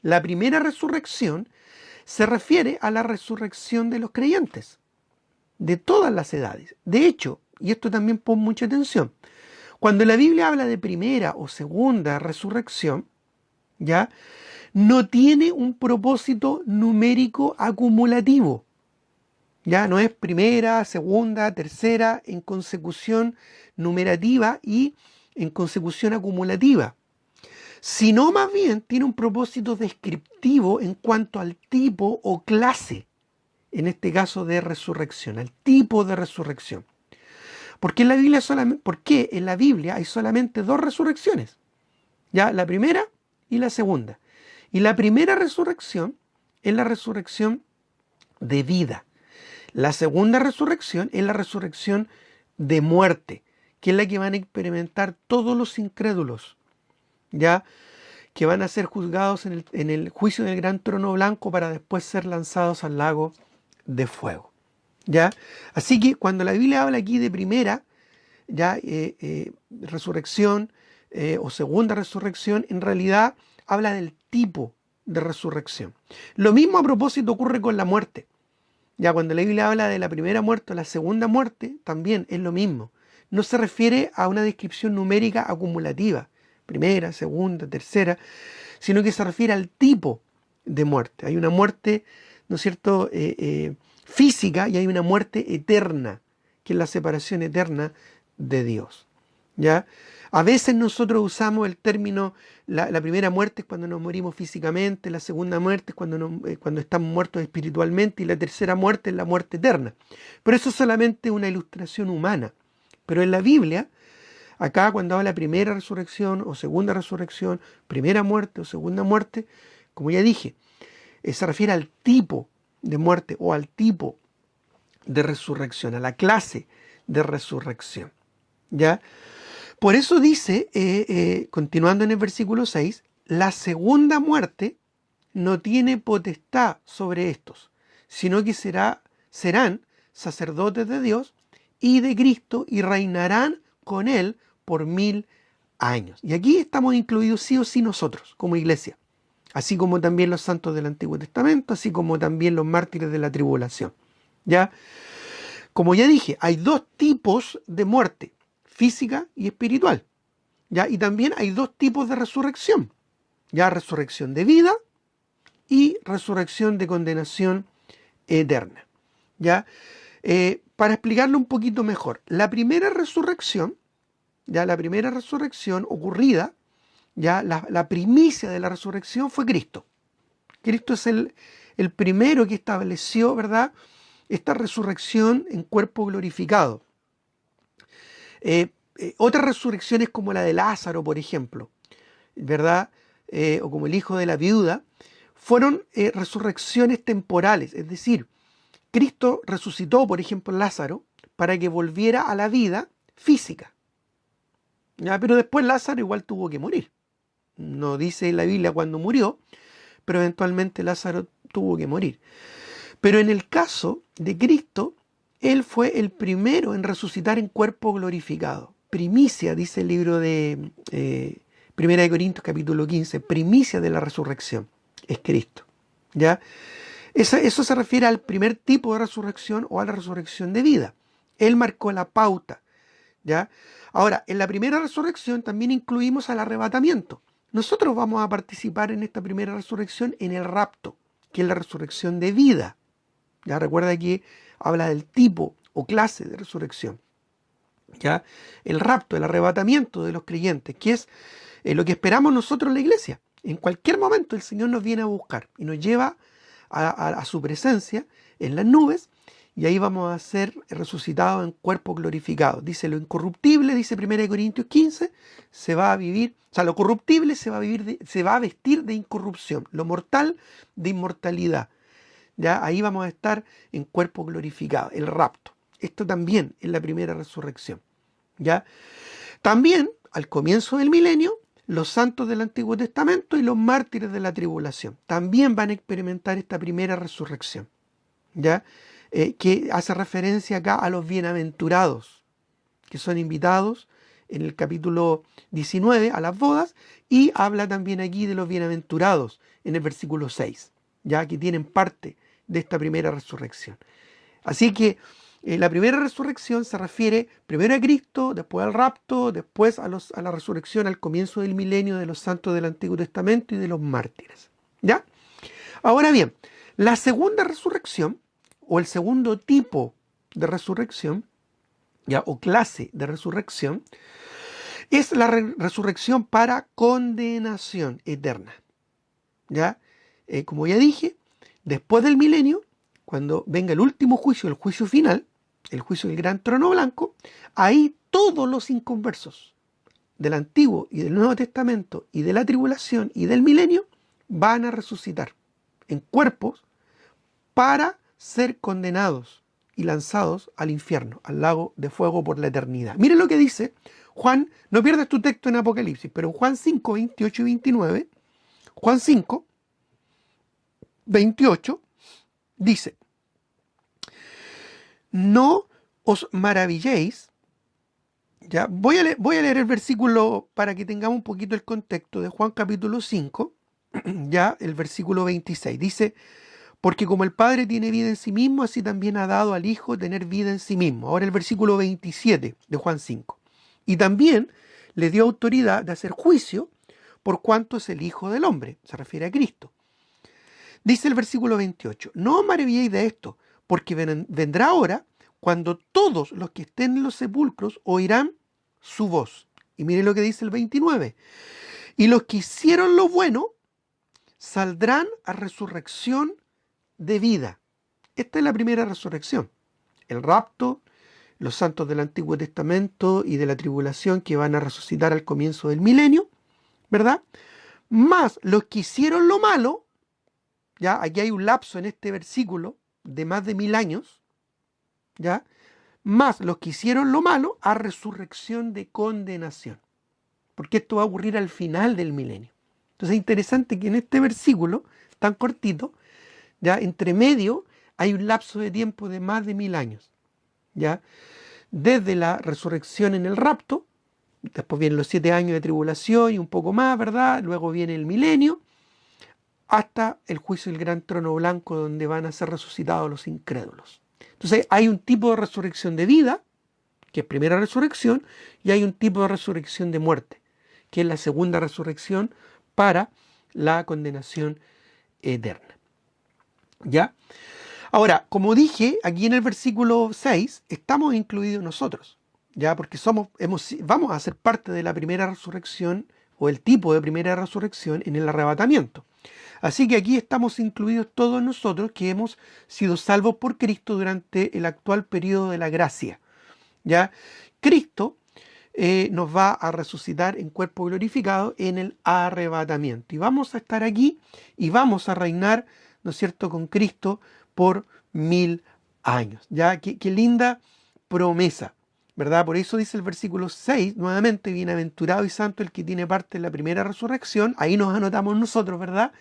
la primera resurrección se refiere a la resurrección de los creyentes, de todas las edades. De hecho, y esto también pon mucha atención, cuando la Biblia habla de primera o segunda resurrección, ¿ya?, no tiene un propósito numérico acumulativo. Ya no es primera, segunda, tercera, en consecución numerativa y en consecución acumulativa, sino más bien tiene un propósito descriptivo en cuanto al tipo o clase, en este caso de resurrección, al tipo de resurrección. ¿Por qué en la Biblia hay solamente dos resurrecciones? Ya, la primera y la segunda. Y la primera resurrección es la resurrección de vida. La segunda resurrección es la resurrección de muerte, que es la que van a experimentar todos los incrédulos, ya que van a ser juzgados en el juicio del gran trono blanco para después ser lanzados al lago de fuego. ¿Ya? Así que cuando la Biblia habla aquí de primera ya resurrección o segunda resurrección, en realidad habla del tipo de resurrección. Lo mismo a propósito ocurre con la muerte. Ya cuando la Biblia habla de la primera muerte o la segunda muerte, también es lo mismo. No se refiere a una descripción numérica acumulativa, primera, segunda, tercera, sino que se refiere al tipo de muerte. Hay una muerte, ¿no es cierto?, física, y hay una muerte eterna, que es la separación eterna de Dios. ¿Ya? A veces nosotros usamos el término, la primera muerte es cuando nos morimos físicamente, la segunda muerte es cuando estamos muertos espiritualmente, y la tercera muerte es la muerte eterna. Pero eso es solamente una ilustración humana. Pero en la Biblia, acá cuando habla primera resurrección o segunda resurrección, primera muerte o segunda muerte, como ya dije, se refiere al tipo de muerte o al tipo de resurrección, a la clase de resurrección. ¿Ya? Por eso dice, continuando en el versículo 6, la segunda muerte no tiene potestad sobre estos, sino que serán sacerdotes de Dios y de Cristo y reinarán con Él por 1000 años. Y aquí estamos incluidos sí o sí nosotros, como iglesia, así como también los santos del Antiguo Testamento, así como también los mártires de la tribulación. ¿Ya? Como ya dije, hay dos tipos de muerte, física y espiritual. ¿Ya? Y también hay dos tipos de resurrección. Ya, resurrección de vida y resurrección de condenación eterna. ¿Ya? Para explicarlo un poquito mejor, la primera resurrección, ya la primera resurrección ocurrida, ya la primicia de la resurrección fue Cristo. Cristo es el primero que estableció, ¿verdad?, esta resurrección en cuerpo glorificado. Otras resurrecciones como la de Lázaro, por ejemplo, ¿verdad? O como el hijo de la viuda, fueron resurrecciones temporales, es decir, Cristo resucitó, por ejemplo, Lázaro, para que volviera a la vida física. ¿Ya? Pero después Lázaro igual tuvo que morir. No dice la Biblia cuándo murió, pero eventualmente Lázaro tuvo que morir. Pero en el caso de Cristo, Él fue el primero en resucitar en cuerpo glorificado. Primicia, dice el libro de 1 Corintios capítulo 15, primicia de la resurrección, es Cristo. ¿Ya? Eso se refiere al primer tipo de resurrección o a la resurrección de vida. Él marcó la pauta. ¿Ya? Ahora, en la primera resurrección también incluimos al arrebatamiento. Nosotros vamos a participar en esta primera resurrección en el rapto, que es la resurrección de vida. Ya recuerda que habla del tipo o clase de resurrección. ¿Ya? El rapto, el arrebatamiento de los creyentes, que es lo que esperamos nosotros en la iglesia. En cualquier momento el Señor nos viene a buscar y nos lleva a su presencia en las nubes, y ahí vamos a ser resucitados en cuerpo glorificado. Dice lo incorruptible, dice 1 Corintios 15, se va a vivir, o sea, lo corruptible se va a vestir de incorrupción, lo mortal de inmortalidad. ¿Ya? Ahí vamos a estar en cuerpo glorificado, el rapto. Esto también es la primera resurrección. ¿Ya? También, al comienzo del milenio, los santos del Antiguo Testamento y los mártires de la tribulación también van a experimentar esta primera resurrección. ¿Ya? Que hace referencia acá a los bienaventurados, que son invitados en el capítulo 19 a las bodas, y habla también aquí de los bienaventurados en el versículo 6, ya que tienen parte de esta primera resurrección. Así que la primera resurrección se refiere primero a Cristo, después al rapto, después a la resurrección al comienzo del milenio de los santos del Antiguo Testamento y de los mártires. ¿Ya? Ahora bien, la segunda resurrección, o el segundo tipo de resurrección, ¿ya?, o clase de resurrección, es la resurrección para condenación eterna. ¿Ya? Como ya dije, después del milenio, cuando venga el último juicio, el juicio final, el juicio del gran trono blanco, ahí todos los inconversos del Antiguo y del Nuevo Testamento y de la tribulación y del milenio van a resucitar en cuerpos para ser condenados y lanzados al infierno, al lago de fuego por la eternidad. Miren lo que dice Juan, no pierdas tu texto en Apocalipsis, pero en Juan 5, 28 y 29, Juan 5, 28, dice: no os maravilléis, Ya, voy a leer el versículo para que tengamos un poquito el contexto de Juan capítulo 5, ya el versículo 26. Dice, porque como el Padre tiene vida en sí mismo, así también ha dado al Hijo tener vida en sí mismo. Ahora el versículo 27 de Juan 5. Y también le dio autoridad de hacer juicio por cuanto es el Hijo del Hombre. Se refiere a Cristo. Dice el versículo 28, no os maravilléis de esto, porque vendrá hora cuando todos los que estén en los sepulcros oirán su voz. Y mire lo que dice el 29. Y los que hicieron lo bueno saldrán a resurrección de vida. Esta es la primera resurrección. El rapto, los santos del Antiguo Testamento y de la tribulación que van a resucitar al comienzo del milenio, ¿verdad? Más los que hicieron lo malo, ya aquí hay un lapso en este versículo de más de 1000 años, ya, más los que hicieron lo malo a resurrección de condenación. Porque esto va a ocurrir al final del milenio. Entonces es interesante que en este versículo, tan cortito, ya entre medio hay un lapso de tiempo de más de 1000 años. ¿Ya? Desde la resurrección en el rapto, después vienen los 7 años de tribulación y un poco más, ¿verdad? Luego viene el milenio, hasta el juicio del gran trono blanco donde van a ser resucitados los incrédulos. Entonces hay un tipo de resurrección de vida, que es primera resurrección, y hay un tipo de resurrección de muerte, que es la segunda resurrección para la condenación eterna. ¿Ya? Ahora, como dije, aquí en el versículo 6, estamos incluidos nosotros, ¿ya? Porque vamos a ser parte de la primera resurrección o el tipo de primera resurrección en el arrebatamiento. Así que aquí estamos incluidos todos nosotros que hemos sido salvos por Cristo durante el actual periodo de la gracia, ¿ya? Cristo nos va a resucitar en cuerpo glorificado en el arrebatamiento. Y vamos a estar aquí y vamos a reinar, ¿no es cierto?, con Cristo por 1000 años. ¿Ya? Qué linda promesa, ¿verdad? Por eso dice el versículo 6, nuevamente, bienaventurado y santo el que tiene parte en la primera resurrección. Ahí nos anotamos nosotros, ¿verdad?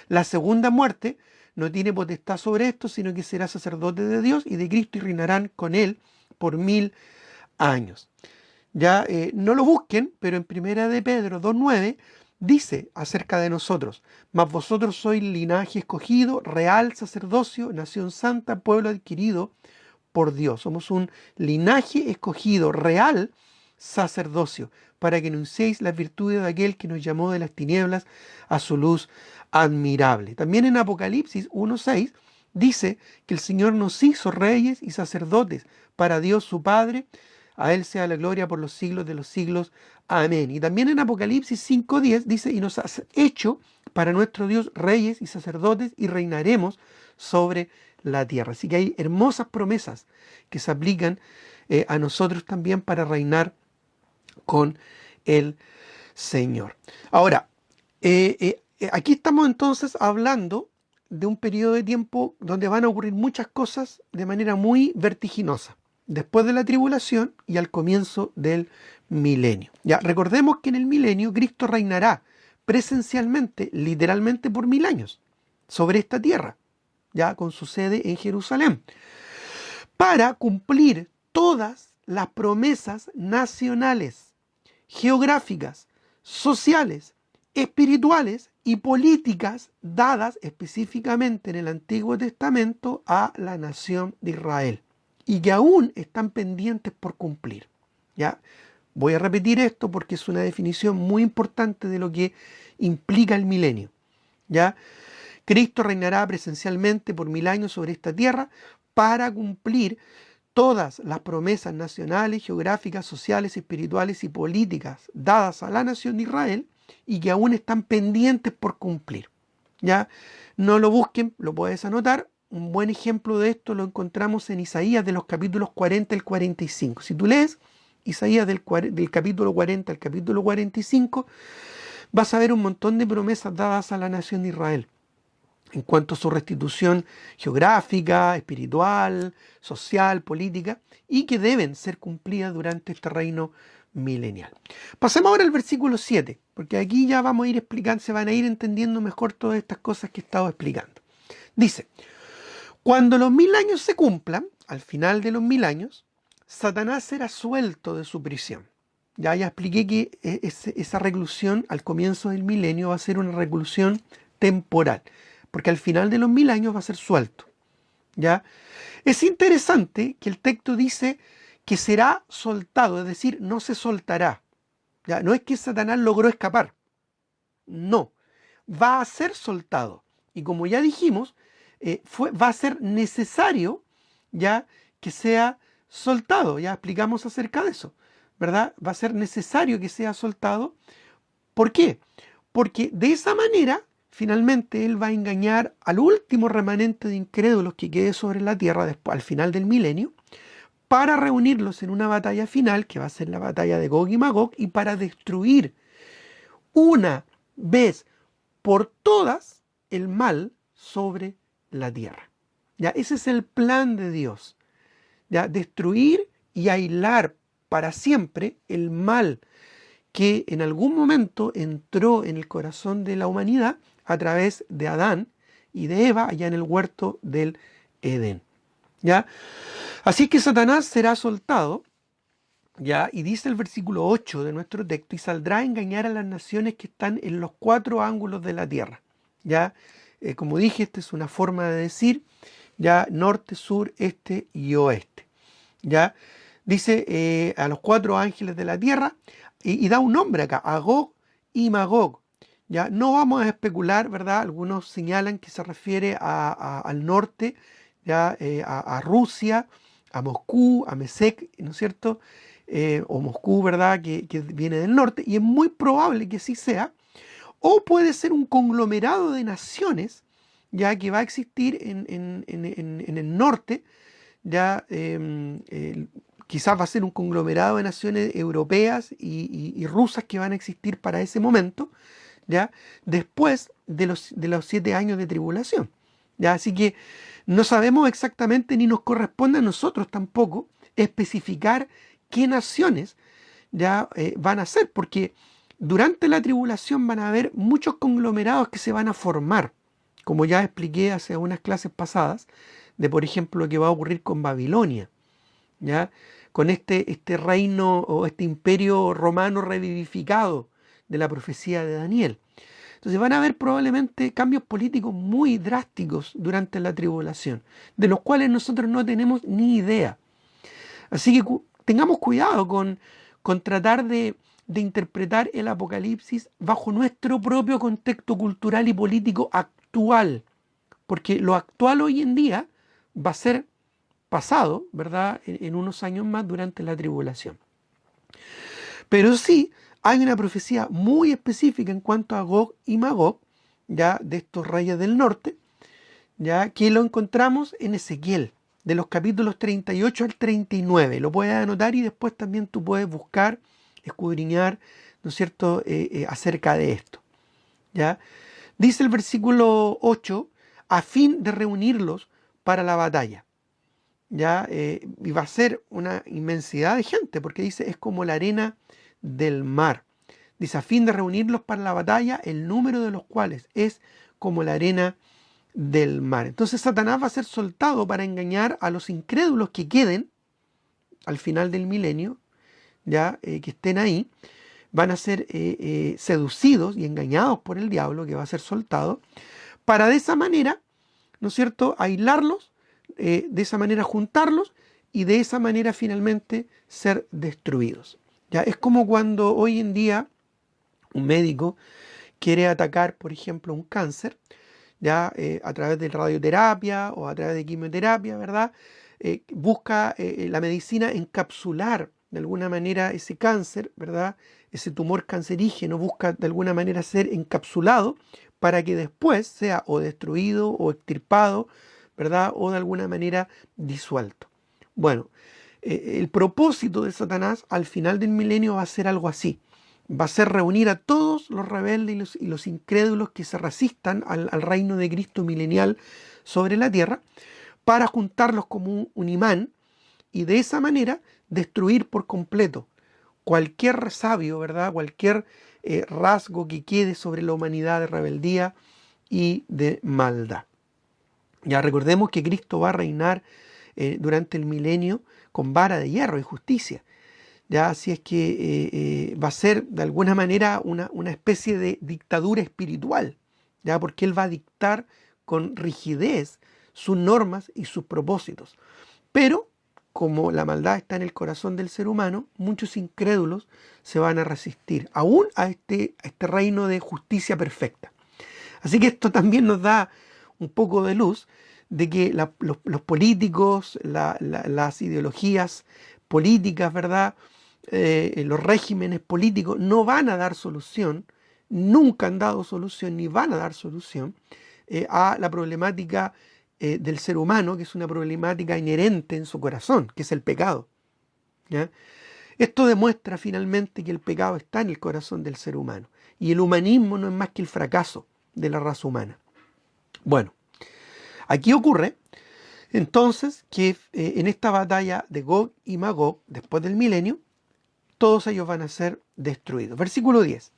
La segunda muerte no tiene potestad sobre esto, sino que será sacerdote de Dios y de Cristo y reinarán con él por 1000 años. Ya no lo busquen, pero en primera de Pedro 2:9 dice acerca de nosotros, mas vosotros sois linaje escogido, real sacerdocio, nación santa, pueblo adquirido por Dios. Somos un linaje escogido, real sacerdocio, para que anunciéis las virtudes de aquel que nos llamó de las tinieblas a su luz admirable. También en Apocalipsis 1:6 dice que el Señor nos hizo reyes y sacerdotes para Dios su Padre. A Él sea la gloria por los siglos de los siglos. Amén. Y también en Apocalipsis 5:10 dice, y nos has hecho para nuestro Dios reyes y sacerdotes y reinaremos sobre la tierra. Así que hay hermosas promesas que se aplican a nosotros también para reinar con el Señor. Ahora, aquí estamos entonces hablando de un periodo de tiempo donde van a ocurrir muchas cosas de manera muy vertiginosa, después de la tribulación y al comienzo del milenio. Ya, recordemos que en el milenio Cristo reinará presencialmente, literalmente por 1000 años, sobre esta tierra, ya con su sede en Jerusalén, para cumplir todas las promesas nacionales, geográficas, sociales, espirituales y políticas dadas específicamente en el Antiguo Testamento a la nación de Israel y que aún están pendientes por cumplir. ¿Ya? Voy a repetir esto porque es una definición muy importante de lo que implica el milenio. ¿Ya? Cristo reinará presencialmente por 1000 años sobre esta tierra para cumplir todas las promesas nacionales, geográficas, sociales, espirituales y políticas dadas a la nación de Israel y que aún están pendientes por cumplir. ¿Ya? No lo busquen, lo puedes anotar. Un buen ejemplo de esto lo encontramos en Isaías de los capítulos 40 al 45. Si tú lees Isaías del capítulo 40 al capítulo 45, vas a ver un montón de promesas dadas a la nación de Israel en cuanto a su restitución geográfica, espiritual, social, política, y que deben ser cumplidas durante este reino milenial. Pasemos ahora al versículo 7, porque aquí ya vamos a ir explicando, se van a ir entendiendo mejor todas estas cosas que he estado explicando. Dice, cuando los 1000 años se cumplan, al final de los 1000 años, Satanás será suelto de su prisión. Ya expliqué que esa reclusión al comienzo del milenio va a ser una reclusión temporal, porque al final de los 1000 años va a ser suelto. ¿Ya? Es interesante que el texto dice que será soltado, es decir, no se soltará. ¿Ya? No es que Satanás logró escapar, no, va a ser soltado. Y como ya dijimos, va a ser necesario ya que sea soltado. Ya explicamos acerca de eso, ¿verdad? Va a ser necesario que sea soltado. ¿Por qué? Porque de esa manera, finalmente, él va a engañar al último remanente de incrédulos que quede sobre la tierra después, al final del milenio, para reunirlos en una batalla final, que va a ser la batalla de Gog y Magog, y para destruir una vez por todas el mal sobre la tierra. ¿Ya? Ese es el plan de Dios. ¿Ya? Destruir y aislar para siempre el mal que en algún momento entró en el corazón de la humanidad a través de Adán y de Eva allá en el huerto del Edén. ¿Ya? Así que Satanás será soltado, ¿ya? Y dice el versículo 8 de nuestro texto, y saldrá a engañar a las naciones que están en los cuatro ángulos de la tierra. ¿Ya? Como dije, esta es una forma de decir, ya norte, sur, este y oeste. ¿Ya? Dice a los cuatro ángeles de la tierra y da un nombre acá, a Gog y Magog. ¿Ya? No vamos a especular, ¿verdad? Algunos señalan que se refiere al norte, ¿ya? A Rusia, a Moscú, a Mesec, ¿no es cierto? O Moscú, ¿verdad? Que viene del norte, y es muy probable que sí sea. O puede ser un conglomerado de naciones, ya que va a existir en el norte, ya quizás va a ser un conglomerado de naciones europeas y rusas que van a existir para ese momento, ya después de los 7 años de tribulación. Ya, así que no sabemos exactamente ni nos corresponde a nosotros tampoco especificar qué naciones ya van a ser, porque durante la tribulación van a haber muchos conglomerados que se van a formar, como ya expliqué hace unas clases pasadas, de por ejemplo lo que va a ocurrir con Babilonia, ¿ya? Con este reino o este imperio romano revivificado de la profecía de Daniel. Entonces van a haber probablemente cambios políticos muy drásticos durante la tribulación, de los cuales nosotros no tenemos ni idea. Así que tengamos cuidado con tratar de interpretar el Apocalipsis bajo nuestro propio contexto cultural y político actual, porque lo actual hoy en día va a ser pasado, ¿verdad? En unos años más durante la tribulación. Pero sí hay una profecía muy específica en cuanto a Gog y Magog, ya de estos reyes del norte, ya que lo encontramos en Ezequiel, de los capítulos 38 al 39. Lo puedes anotar y después también tú puedes buscar, escudriñar, ¿no es cierto?, acerca de esto. ¿Ya? Dice el versículo 8, a fin de reunirlos para la batalla. ¿Ya? Y va a ser una inmensidad de gente, porque dice, es como la arena del mar. Dice, a fin de reunirlos para la batalla, el número de los cuales es como la arena del mar. Entonces Satanás va a ser soltado para engañar a los incrédulos que queden al final del milenio, ya que estén ahí, van a ser seducidos y engañados por el diablo, que va a ser soltado, para de esa manera, ¿no es cierto?, aislarlos, de esa manera juntarlos y de esa manera finalmente ser destruidos. ¿Ya? Es como cuando hoy en día un médico quiere atacar, por ejemplo, un cáncer, ya a través de radioterapia o a través de quimioterapia, ¿verdad? Busca la medicina encapsular de alguna manera ese cáncer, ¿verdad? Ese tumor cancerígeno busca de alguna manera ser encapsulado para que después sea o destruido o extirpado, ¿verdad? O de alguna manera disuelto. Bueno, el propósito de Satanás al final del milenio va a ser algo así. Va a ser reunir a todos los rebeldes y los incrédulos que se resistan al reino de Cristo milenial sobre la tierra, para juntarlos como un imán y de esa manera destruir por completo cualquier resabio, ¿verdad? Cualquier rasgo que quede sobre la humanidad de rebeldía y de maldad. Ya recordemos que Cristo va a reinar durante el milenio con vara de hierro y justicia. ya así es que va a ser de alguna manera una especie de dictadura espiritual, ya porque él va a dictar con rigidez sus normas y sus propósitos. Pero como la maldad está en el corazón del ser humano, muchos incrédulos se van a resistir aún a este reino de justicia perfecta. Así que esto también nos da un poco de luz de que los políticos, las ideologías políticas, ¿verdad? Los regímenes políticos no van a dar solución, nunca han dado solución ni van a dar solución a la problemática del ser humano, que es una problemática inherente en su corazón, que es el pecado. ¿Ya? Esto demuestra finalmente que el pecado está en el corazón del ser humano y el humanismo no es más que el fracaso de la raza humana. Bueno, aquí ocurre entonces que en esta batalla de Gog y Magog, después del milenio, todos ellos van a ser destruidos. Versículo 10.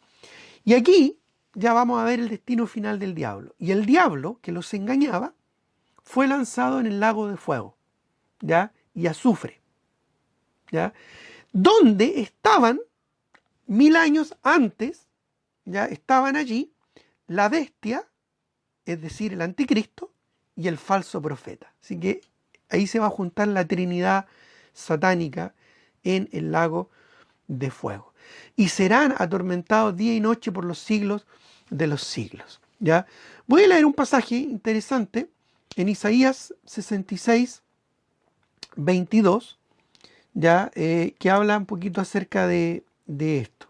Y aquí ya vamos a ver el destino final del diablo. Y el diablo que los engañaba fue lanzado en el lago de fuego, ¿ya? Y azufre, ¿ya? Donde estaban 1000 años antes, ya estaban allí la bestia, es decir, el anticristo y el falso profeta. Así que ahí se va a juntar la trinidad satánica en el lago de fuego. Y serán atormentados día y noche por los siglos de los siglos. ¿Ya? Voy a leer un pasaje interesante en Isaías 66, 22, ¿ya? Que habla un poquito acerca de esto.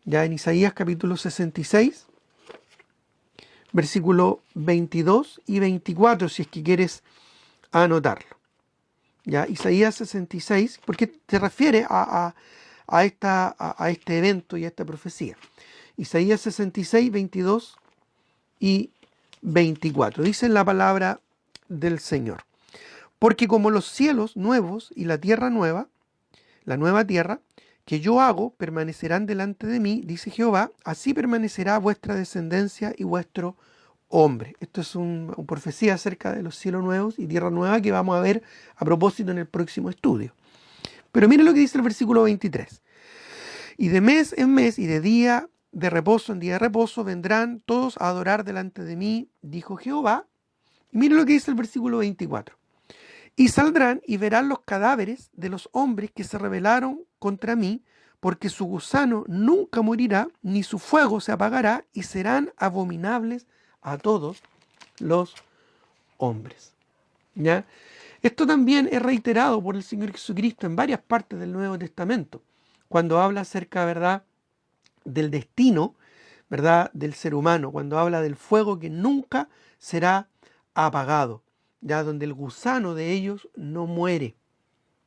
Ya en Isaías capítulo 66, versículo 22 y 24, si es que quieres anotarlo. Ya, Isaías 66, porque se refiere a este evento y a esta profecía. Isaías 66, 22 y 24. Dice la palabra del Señor. Porque como los cielos nuevos y la tierra nueva, la nueva tierra, que yo hago, permanecerán delante de mí, dice Jehová, así permanecerá vuestra descendencia y vuestro hombre. Esto es una profecía acerca de los cielos nuevos y tierra nueva que vamos a ver a propósito en el próximo estudio. Pero miren lo que dice el versículo 23. Y de mes en mes y de día de reposo en día de reposo vendrán todos a adorar delante de mí, dijo Jehová. Y miren lo que dice el versículo 24. Y saldrán y verán los cadáveres de los hombres que se rebelaron contra mí, porque su gusano nunca morirá, ni su fuego se apagará, y serán abominables a todos los hombres. ¿Ya? Esto también es reiterado por el Señor Jesucristo en varias partes del Nuevo Testamento, cuando habla acerca, ¿verdad?, del destino, ¿verdad?, del ser humano, cuando habla del fuego que nunca será apagado, ya donde el gusano de ellos no muere.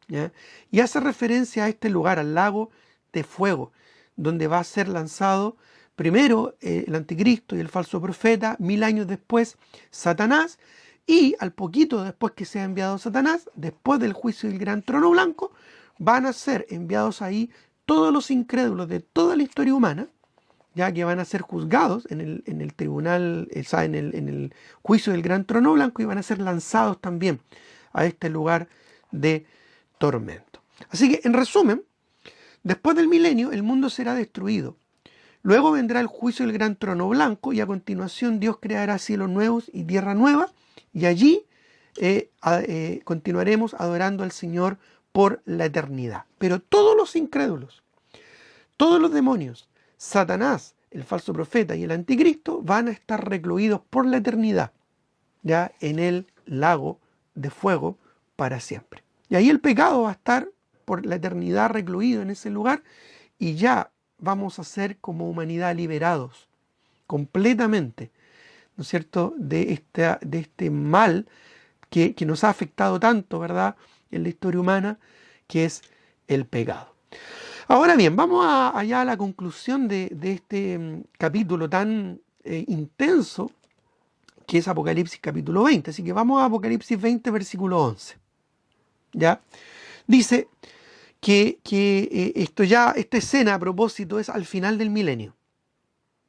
¿Ya? Y hace referencia a este lugar, al lago de fuego, donde va a ser lanzado primero el anticristo y el falso profeta, 1000 años después Satanás, y al poquito después que sea enviado Satanás, después del juicio del gran trono blanco, van a ser enviados ahí todos los incrédulos de toda la historia humana, ya que van a ser juzgados en el tribunal, en el juicio del gran trono blanco, y van a ser lanzados también a este lugar de tormento. Así que, en resumen, después del milenio el mundo será destruido. Luego vendrá el juicio del gran trono blanco y a continuación Dios creará cielos nuevos y tierra nueva, y allí continuaremos adorando al Señor por la eternidad. Pero todos los incrédulos, todos los demonios, Satanás, el falso profeta y el anticristo van a estar recluidos por la eternidad, ya en el lago de fuego para siempre. Y ahí el pecado va a estar por la eternidad recluido en ese lugar, y ya vamos a ser como humanidad liberados completamente, ¿no es cierto?, de este mal que nos ha afectado tanto, ¿verdad?, en la historia humana, que es el pecado. Ahora bien, vamos allá a la conclusión de este capítulo tan intenso que es Apocalipsis capítulo 20. Así que vamos a Apocalipsis 20, versículo 11. ¿Ya? Dice que esta escena a propósito es al final del milenio.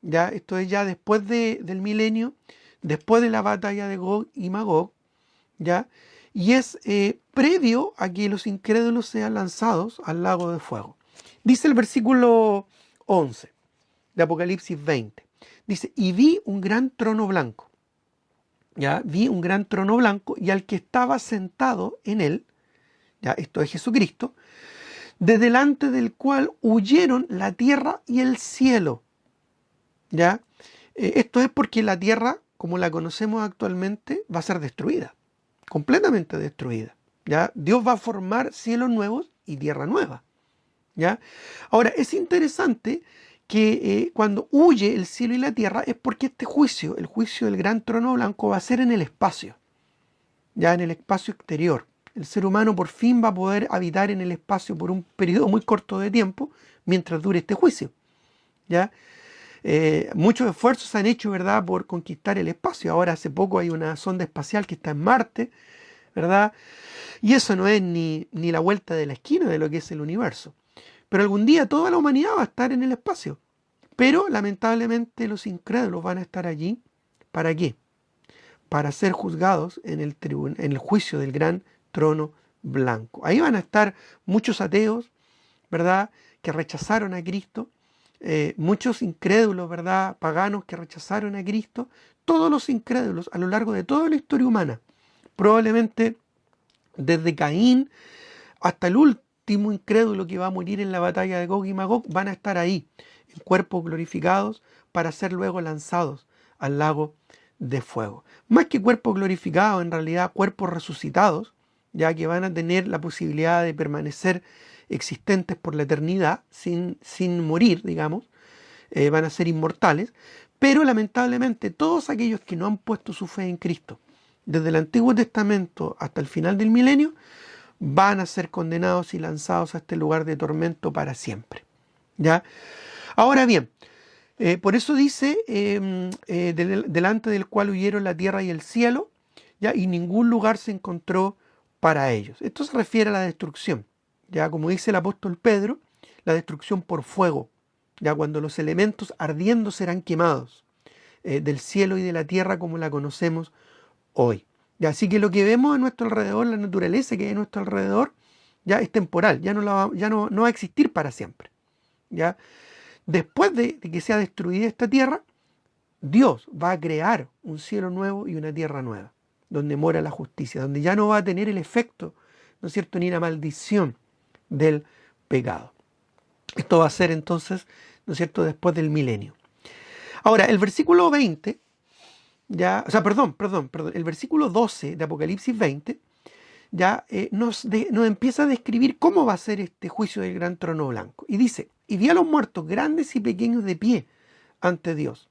¿Ya? Esto es ya después del milenio, después de la batalla de Gog y Magog, ¿ya? Y es previo a que los incrédulos sean lanzados al lago de fuego. Dice el versículo 11 de Apocalipsis 20. Dice, y vi un gran trono blanco. Ya, vi un gran trono blanco y al que estaba sentado en él, ya, esto es Jesucristo, de delante del cual huyeron la tierra y el cielo. ¿Ya? Esto es porque la tierra, como la conocemos actualmente, va a ser destruida, completamente destruida. ¿Ya? Dios va a formar cielos nuevos y tierra nueva. ¿Ya? Ahora, es interesante que cuando huye el cielo y la tierra es porque este juicio, el juicio del gran trono blanco, va a ser en el espacio, ya en el espacio exterior. El ser humano por fin va a poder habitar en el espacio por un periodo muy corto de tiempo mientras dure este juicio. ¿Ya? Muchos esfuerzos se han hecho, ¿verdad?, por conquistar el espacio. Ahora hace poco hay una sonda espacial que está en Marte, ¿verdad? Y eso no es ni la vuelta de la esquina de lo que es el universo. Pero algún día toda la humanidad va a estar en el espacio. Pero lamentablemente los incrédulos van a estar allí. ¿Para qué? Para ser juzgados en el juicio del gran trono blanco. Ahí van a estar muchos ateos, ¿verdad?, que rechazaron a Cristo, muchos incrédulos, ¿verdad?, paganos que rechazaron a Cristo, todos los incrédulos a lo largo de toda la historia humana, probablemente desde Caín hasta el último incrédulo que va a morir en la batalla de Gog y Magog, van a estar ahí, en cuerpos glorificados, para ser luego lanzados al lago de fuego. Más que cuerpos glorificados, en realidad cuerpos resucitados, ya que van a tener la posibilidad de permanecer existentes por la eternidad, sin morir, digamos, van a ser inmortales, pero lamentablemente todos aquellos que no han puesto su fe en Cristo, desde el Antiguo Testamento hasta el final del milenio, van a ser condenados y lanzados a este lugar de tormento para siempre. ¿Ya? Ahora bien, por eso dice, delante del cual huyeron la tierra y el cielo, ¿ya? Y ningún lugar se encontró para ellos. Esto se refiere a la destrucción. Ya, como dice el apóstol Pedro, la destrucción por fuego, ya cuando los elementos ardiendo serán quemados del cielo y de la tierra como la conocemos hoy. Ya, así que lo que vemos a nuestro alrededor, la naturaleza que hay a nuestro alrededor, ya es temporal, ya no va a existir para siempre. ¿Ya? Después de que sea destruida esta tierra, Dios va a crear un cielo nuevo y una tierra nueva, donde mora la justicia, donde ya no va a tener el efecto, ¿no es cierto?, ni la maldición del pecado. Esto va a ser entonces, ¿no es cierto?, después del milenio. Ahora, el versículo 20, ya, o sea, perdón, el versículo 12 de Apocalipsis 20, ya nos empieza a describir cómo va a ser este juicio del gran trono blanco. Y dice, y vi a los muertos grandes y pequeños de pie ante Dios.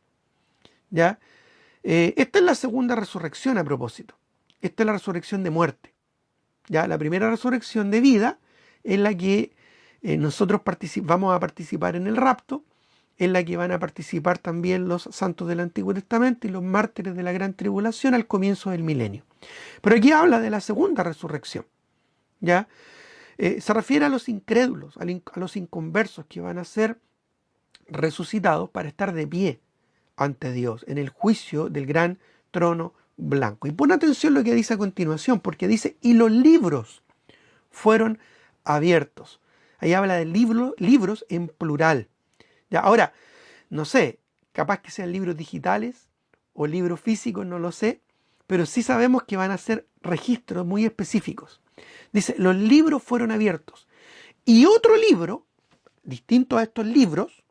¿Ya? Esta es la segunda resurrección a propósito. Esta es la resurrección de muerte. ¿Ya? La primera resurrección de vida es la que nosotros vamos a participar en el rapto, en la que van a participar también los santos del Antiguo Testamento y los mártires de la gran tribulación al comienzo del milenio. Pero aquí habla de la segunda resurrección. ¿Ya? Se refiere a los incrédulos, a los inconversos que van a ser resucitados para estar de pie ante Dios en el juicio del gran trono blanco. Y pon atención lo que dice a continuación, porque dice, y los libros fueron abiertos. Ahí habla de libros en plural. ¿Ya? Ahora, no sé, capaz que sean libros digitales o libros físicos, no lo sé, pero sí sabemos que van a ser registros muy específicos. Dice, los libros fueron abiertos. Y otro libro, distinto a estos libros,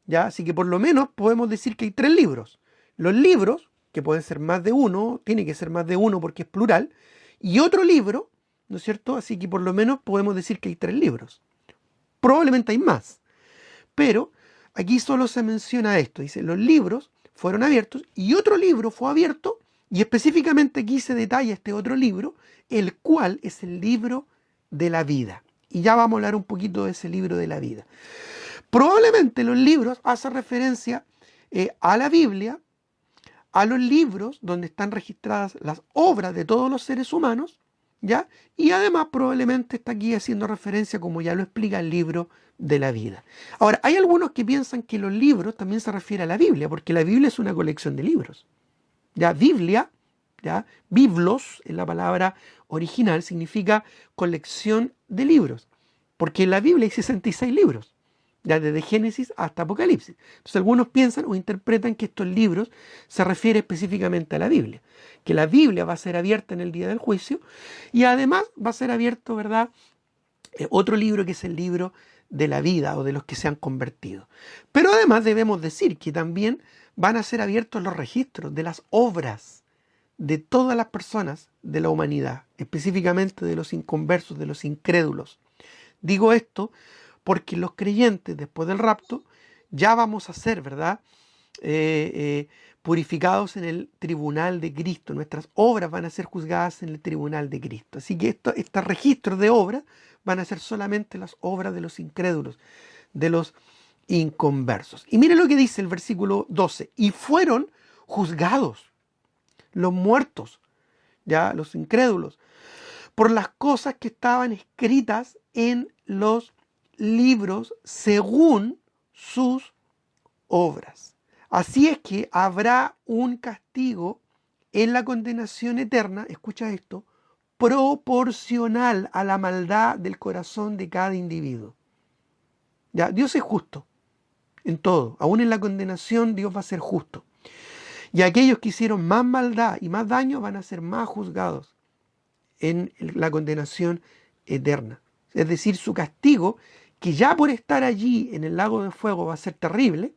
¿ya? Así que por lo menos podemos decir que hay 3 libros. Los libros, que pueden ser más de uno, tiene que ser más de uno porque es plural, y otro libro, ¿no es cierto? Así que por lo menos podemos decir que hay 3 libros. Probablemente hay más, pero aquí solo se menciona esto. Dice, los libros fueron abiertos y otro libro fue abierto, y específicamente aquí se detalla este otro libro, el cual es el libro de la vida. Y ya vamos a hablar un poquito de ese libro de la vida. Probablemente los libros hacen referencia a la Biblia, a los libros donde están registradas las obras de todos los seres humanos, ¿ya? Y además probablemente está aquí haciendo referencia, como ya lo explica, el libro de la vida. Ahora, hay algunos que piensan que los libros también se refiere a la Biblia, porque la Biblia es una colección de libros. ¿Ya? Biblia, ¿ya? Biblos, en la palabra original, significa colección de libros. porque en la Biblia hay 66 libros, ya desde Génesis hasta Apocalipsis. Entonces algunos piensan o interpretan que estos libros se refieren específicamente a la Biblia, que la Biblia va a ser abierta en el día del juicio y además va a ser abierto, ¿verdad?, otro libro que es el libro de la vida o de los que se han convertido. Pero además debemos decir que también van a ser abiertos los registros de las obras de todas las personas de la humanidad, específicamente de los inconversos, de los incrédulos. Digo esto porque los creyentes después del rapto ya vamos a ser, ¿verdad?, purificados en el tribunal de Cristo. Nuestras obras van a ser juzgadas en el tribunal de Cristo. Así que estos registros de obras van a ser solamente las obras de los incrédulos, de los inconversos. Y mire lo que dice el versículo 12. Y fueron juzgados los muertos, ya los incrédulos, por las cosas que estaban escritas en los libros según sus obras. Así es que habrá un castigo en la condenación eterna, escucha esto, proporcional a la maldad del corazón de cada individuo. ¿Ya? Dios es justo en todo, aún en la condenación Dios va a ser justo. Y aquellos que hicieron más maldad y más daño van a ser más juzgados en la condenación eterna. Es decir, su castigo, que ya por estar allí en el lago de fuego va a ser terrible,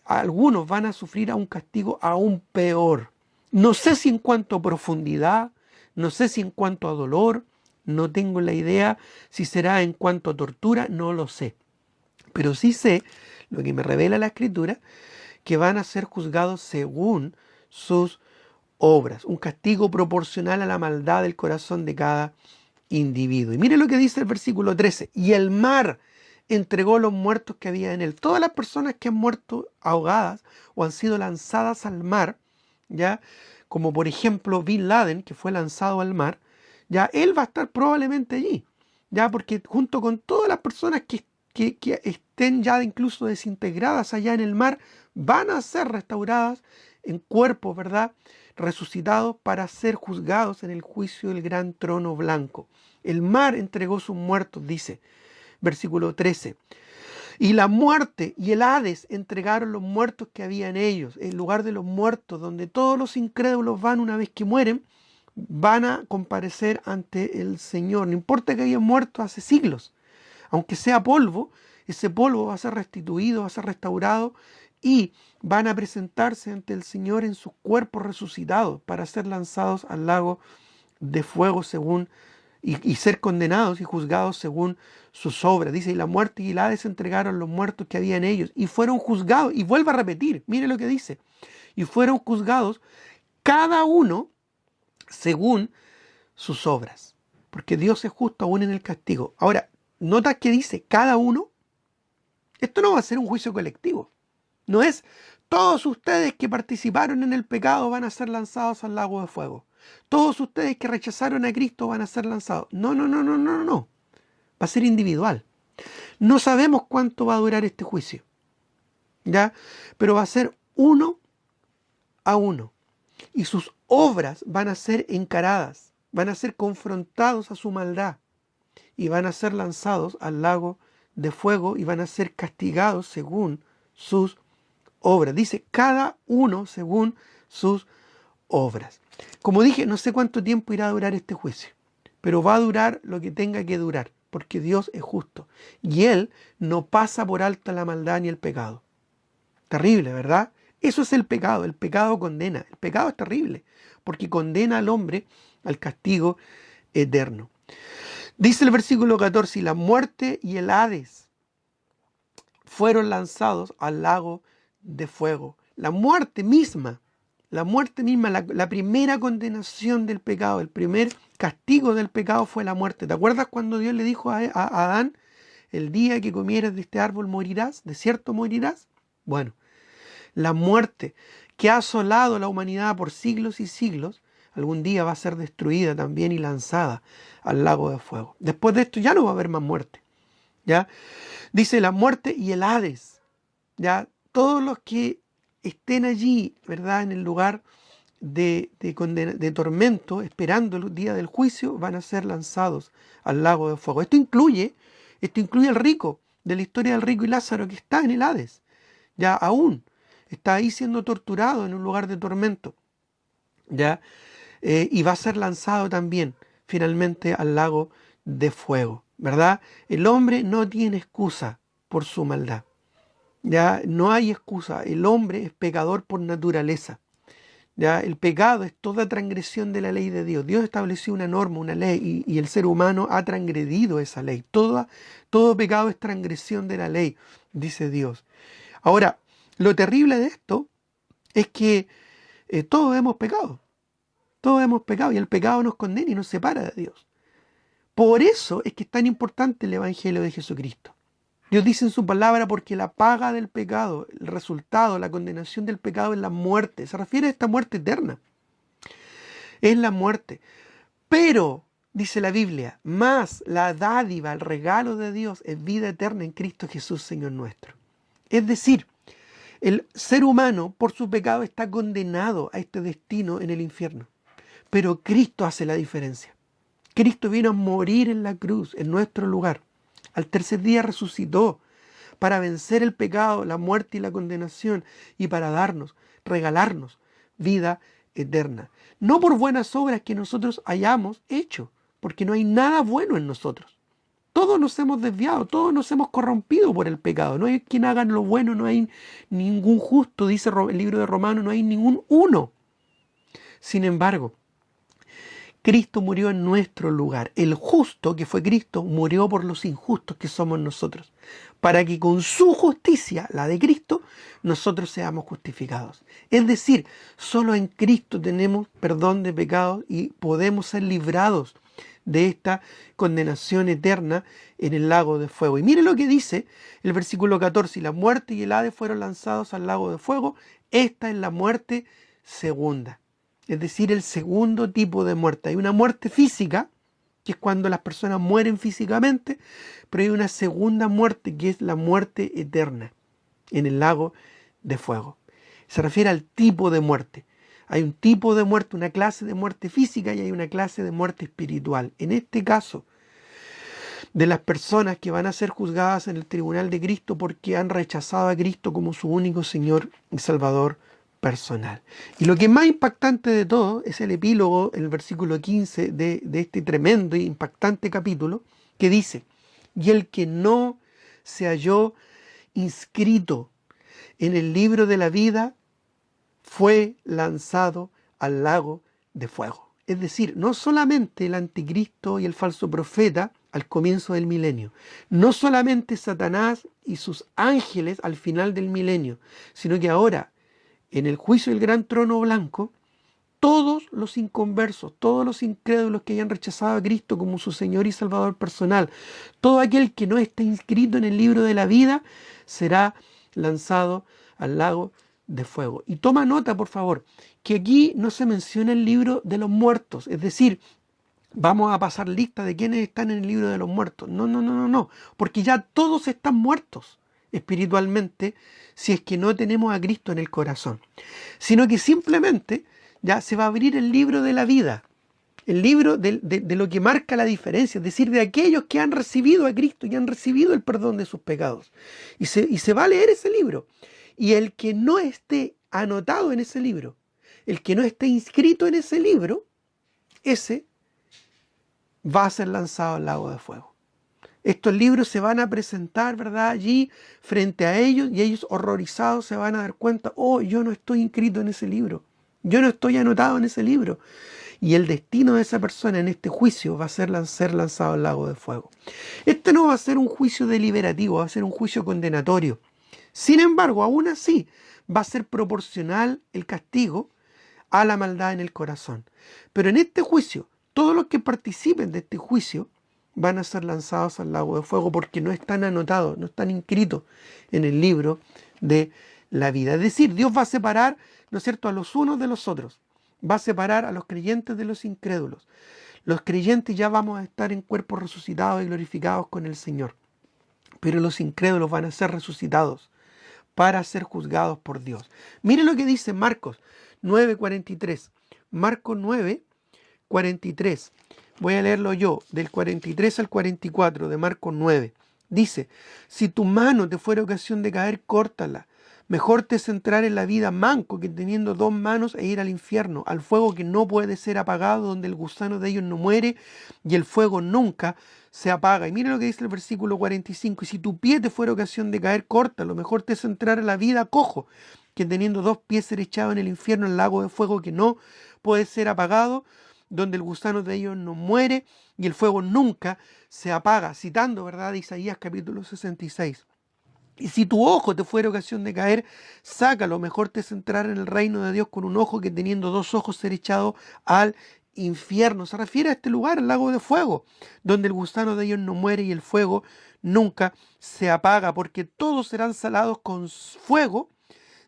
algunos van a sufrir a un castigo aún peor. No sé si en cuanto a profundidad, no sé si en cuanto a dolor, no tengo la idea si será en cuanto a tortura, no lo sé. Pero sí sé, lo que me revela la Escritura, que van a ser juzgados según sus obras, un castigo proporcional a la maldad del corazón de cada individuo. Y mire lo que dice el versículo 13, y el mar entregó los muertos que había en él. Todas las personas que han muerto ahogadas o han sido lanzadas al mar, ya, como por ejemplo Bin Laden, que fue lanzado al mar, ya él va a estar probablemente allí, ya, porque junto con todas las personas que estén ya incluso desintegradas allá en el mar, van a ser restauradas en cuerpos, ¿verdad?, resucitados para ser juzgados en el juicio del gran trono blanco. El mar entregó sus muertos, dice, versículo 13. Y la muerte y el Hades entregaron los muertos que había en ellos. El lugar de los muertos, donde todos los incrédulos van una vez que mueren, van a comparecer ante el Señor. No importa que hayan muerto hace siglos. Aunque sea polvo, ese polvo va a ser restituido, va a ser restaurado y van a presentarse ante el Señor en sus cuerpos resucitados para ser lanzados al lago de fuego según y ser condenados y juzgados según sus obras. Dice, y la muerte y el Hades entregaron los muertos que había en ellos y fueron juzgados. Y vuelve a repetir, mire lo que dice. Y fueron juzgados cada uno según sus obras. Porque Dios es justo aún en el castigo. Ahora, ¿nota que dice cada uno? Esto no va a ser un juicio colectivo. No es todos ustedes que participaron en el pecado van a ser lanzados al lago de fuego. Todos ustedes que rechazaron a Cristo van a ser lanzados. No, no, no, no, no, no. Va a ser individual. No sabemos cuánto va a durar este juicio, ¿ya? Pero va a ser uno a uno. Y sus obras van a ser encaradas, van a ser confrontados a su maldad y van a ser lanzados al lago de fuego y van a ser castigados según sus obras. Dice, cada uno según sus obras. Como dije, no sé cuánto tiempo irá a durar este juicio, pero va a durar lo que tenga que durar, porque Dios es justo y Él no pasa por alto la maldad ni el pecado. Terrible, ¿verdad? Eso es el pecado condena, el pecado es terrible, porque condena al hombre al castigo eterno. Dice el versículo 14, y la muerte y el Hades fueron lanzados al lago de fuego. La muerte misma, la primera condenación del pecado, el primer castigo del pecado fue la muerte. ¿Te acuerdas cuando Dios le dijo a Adán, el día que comieres de este árbol morirás, de cierto morirás? Bueno, la muerte que ha asolado la humanidad por siglos y siglos, algún día va a ser destruida también y lanzada al lago de fuego. Después de esto ya no va a haber más muerte, ¿ya? Dice la muerte y el Hades, ¿ya? Todos los que estén allí, ¿verdad?, en el lugar de tormento, esperando el día del juicio, van a ser lanzados al lago de fuego. Esto incluye al rico, de la historia del rico y Lázaro, que está en el Hades. Ya aún está ahí siendo torturado en un lugar de tormento. ¿Ya? Y va a ser lanzado también finalmente al lago de fuego, ¿verdad? El hombre no tiene excusa por su maldad. Ya no hay excusa. El hombre es pecador por naturaleza. Ya el pecado es toda transgresión de la ley de Dios. Dios estableció una norma, una ley, y el ser humano ha transgredido esa ley. Todo pecado es transgresión de la ley, dice Dios. Ahora, lo terrible de esto es que todos hemos pecado. Todos hemos pecado y el pecado nos condena y nos separa de Dios. Por eso es que es tan importante el Evangelio de Jesucristo. Dios dice en su palabra, porque la paga del pecado, el resultado, la condenación del pecado es la muerte. Se refiere a esta muerte eterna. Es la muerte. Pero, dice la Biblia, más la dádiva, el regalo de Dios es vida eterna en Cristo Jesús, Señor nuestro. Es decir, el ser humano por su pecado está condenado a este destino en el infierno. Pero Cristo hace la diferencia. Cristo vino a morir en la cruz, en nuestro lugar. Al tercer día resucitó para vencer el pecado, la muerte y la condenación y para regalarnos vida eterna. No por buenas obras que nosotros hayamos hecho, porque no hay nada bueno en nosotros. Todos nos hemos desviado, todos nos hemos corrompido por el pecado. No hay quien haga lo bueno, no hay ningún justo, dice el libro de Romanos, no hay ningún uno. Sin embargo, Cristo murió en nuestro lugar. El justo, que fue Cristo, murió por los injustos que somos nosotros, para que con su justicia, la de Cristo, nosotros seamos justificados. Es decir, solo en Cristo tenemos perdón de pecados y podemos ser librados de esta condenación eterna en el lago de fuego. Y mire lo que dice el versículo 14: y la muerte y el Hades fueron lanzados al lago de fuego. Esta es la muerte segunda. Es decir, el segundo tipo de muerte. Hay una muerte física, que es cuando las personas mueren físicamente, pero hay una segunda muerte, que es la muerte eterna, en el lago de fuego. Se refiere al tipo de muerte. Hay un tipo de muerte, una clase de muerte física, y hay una clase de muerte espiritual. En este caso, de las personas que van a ser juzgadas en el tribunal de Cristo porque han rechazado a Cristo como su único Señor y Salvador personal. Y lo que es más impactante de todo es el epílogo, el versículo 15 de este tremendo e impactante capítulo, que dice: y el que no se halló inscrito en el libro de la vida fue lanzado al lago de fuego. Es decir, no solamente el anticristo y el falso profeta al comienzo del milenio, no solamente Satanás y sus ángeles al final del milenio, sino que ahora, en el juicio del gran trono blanco, todos los inconversos, todos los incrédulos que hayan rechazado a Cristo como su Señor y Salvador personal, todo aquel que no esté inscrito en el libro de la vida, será lanzado al lago de fuego. Y toma nota, por favor, que aquí no se menciona el libro de los muertos, es decir, vamos a pasar lista de quienes están en el libro de los muertos. No, porque ya todos están muertos espiritualmente si es que no tenemos a Cristo en el corazón, sino que simplemente ya se va a abrir el libro de la vida, el libro de lo que marca la diferencia, es decir, de aquellos que han recibido a Cristo y han recibido el perdón de sus pecados. Y se va a leer ese libro. Y el que no esté anotado en ese libro, el que no esté inscrito en ese libro, ese va a ser lanzado al lago de fuego. Estos libros se van a presentar, ¿verdad?, allí frente a ellos, y ellos horrorizados se van a dar cuenta: oh, yo no estoy inscrito en ese libro, yo no estoy anotado en ese libro. Y el destino de esa persona en este juicio va a ser lanzado al lago de fuego. Este no va a ser un juicio deliberativo, va a ser un juicio condenatorio. Sin embargo, aún así, va a ser proporcional el castigo a la maldad en el corazón. Pero en este juicio, todos los que participen de este juicio van a ser lanzados al lago de fuego porque no están anotados, no están inscritos en el libro de la vida. Es decir, Dios va a separar, ¿no es cierto?, a los unos de los otros. Va a separar a los creyentes de los incrédulos. Los creyentes ya vamos a estar en cuerpos resucitados y glorificados con el Señor. Pero los incrédulos van a ser resucitados para ser juzgados por Dios. Mire lo que dice Marcos. 9:43. Marcos 9:43. Voy a leerlo yo, del 43 al 44 de Marcos 9. Dice, si tu mano te fuera ocasión de caer, córtala. Mejor te es entrar en la vida manco que teniendo dos manos e ir al infierno, al fuego que no puede ser apagado, donde el gusano de ellos no muere y el fuego nunca se apaga. Y mira lo que dice el versículo 45. Y si tu pie te fuera ocasión de caer, córtalo. Mejor te es entrar en la vida cojo que teniendo dos pies ser echado en el infierno, el lago de fuego que no puede ser apagado, donde el gusano de ellos no muere y el fuego nunca se apaga. Citando, ¿verdad?, Isaías capítulo 66. Y si tu ojo te fuera ocasión de caer, sácalo. Mejor te es entrar en el reino de Dios con un ojo que teniendo dos ojos ser echado al infierno. Se refiere a este lugar, el lago de fuego, donde el gusano de ellos no muere y el fuego nunca se apaga, porque todos serán salados con fuego,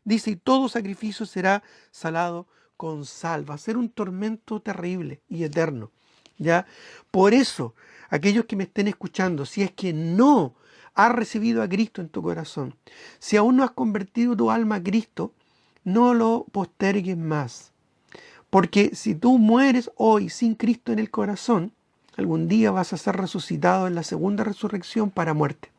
dice, y todo sacrificio será salado con sal. Va a ser un tormento terrible y eterno, ¿ya? Por eso, aquellos que me estén escuchando, si es que no has recibido a Cristo en tu corazón, si aún no has convertido tu alma a Cristo, no lo postergues más. Porque si tú mueres hoy sin Cristo en el corazón, algún día vas a ser resucitado en la segunda resurrección para muerte.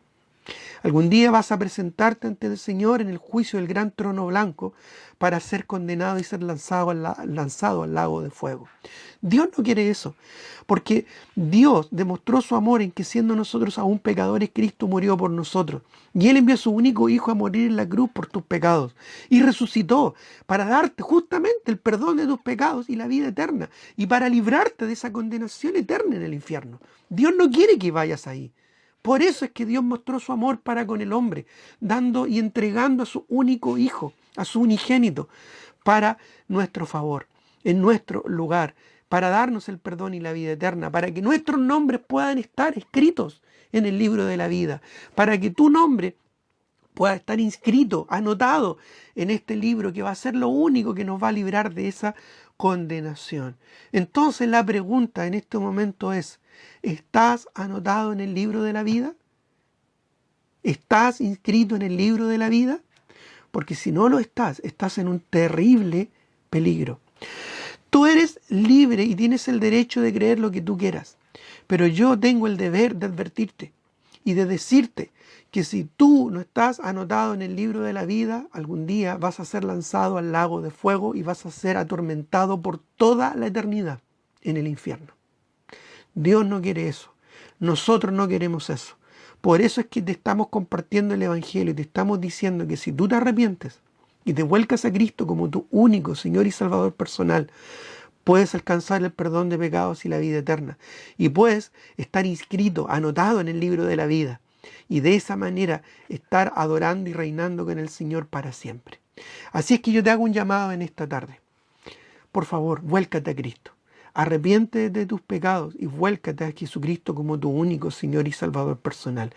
Algún día vas a presentarte ante el Señor en el juicio del gran trono blanco para ser condenado y ser lanzado al lago de fuego. Dios no quiere eso, porque Dios demostró su amor en que siendo nosotros aún pecadores, Cristo murió por nosotros. Y Él envió a su único Hijo a morir en la cruz por tus pecados. Y resucitó para darte justamente el perdón de tus pecados y la vida eterna. Y para librarte de esa condenación eterna en el infierno. Dios no quiere que vayas ahí. Por eso es que Dios mostró su amor para con el hombre, dando y entregando a su único Hijo, a su unigénito, para nuestro favor, en nuestro lugar, para darnos el perdón y la vida eterna, para que nuestros nombres puedan estar escritos en el libro de la vida, para que tu nombre pueda estar inscrito, anotado en este libro que va a ser lo único que nos va a librar de esa condenación. Entonces la pregunta en este momento es, ¿estás anotado en el libro de la vida? ¿Estás inscrito en el libro de la vida? Porque si no lo estás, estás en un terrible peligro. Tú eres libre y tienes el derecho de creer lo que tú quieras, pero yo tengo el deber de advertirte y de decirte que si tú no estás anotado en el libro de la vida, algún día vas a ser lanzado al lago de fuego y vas a ser atormentado por toda la eternidad en el infierno. Dios no quiere eso. Nosotros no queremos eso. Por eso es que te estamos compartiendo el Evangelio y te estamos diciendo que si tú te arrepientes y te vuelcas a Cristo como tu único Señor y Salvador personal, puedes alcanzar el perdón de pecados y la vida eterna. Y puedes estar inscrito, anotado en el libro de la vida. Y de esa manera estar adorando y reinando con el Señor para siempre. Así es que yo te hago un llamado en esta tarde. Por favor, vuélcate a Cristo. Arrepiéntete de tus pecados y vuélcate a Jesucristo como tu único Señor y Salvador personal.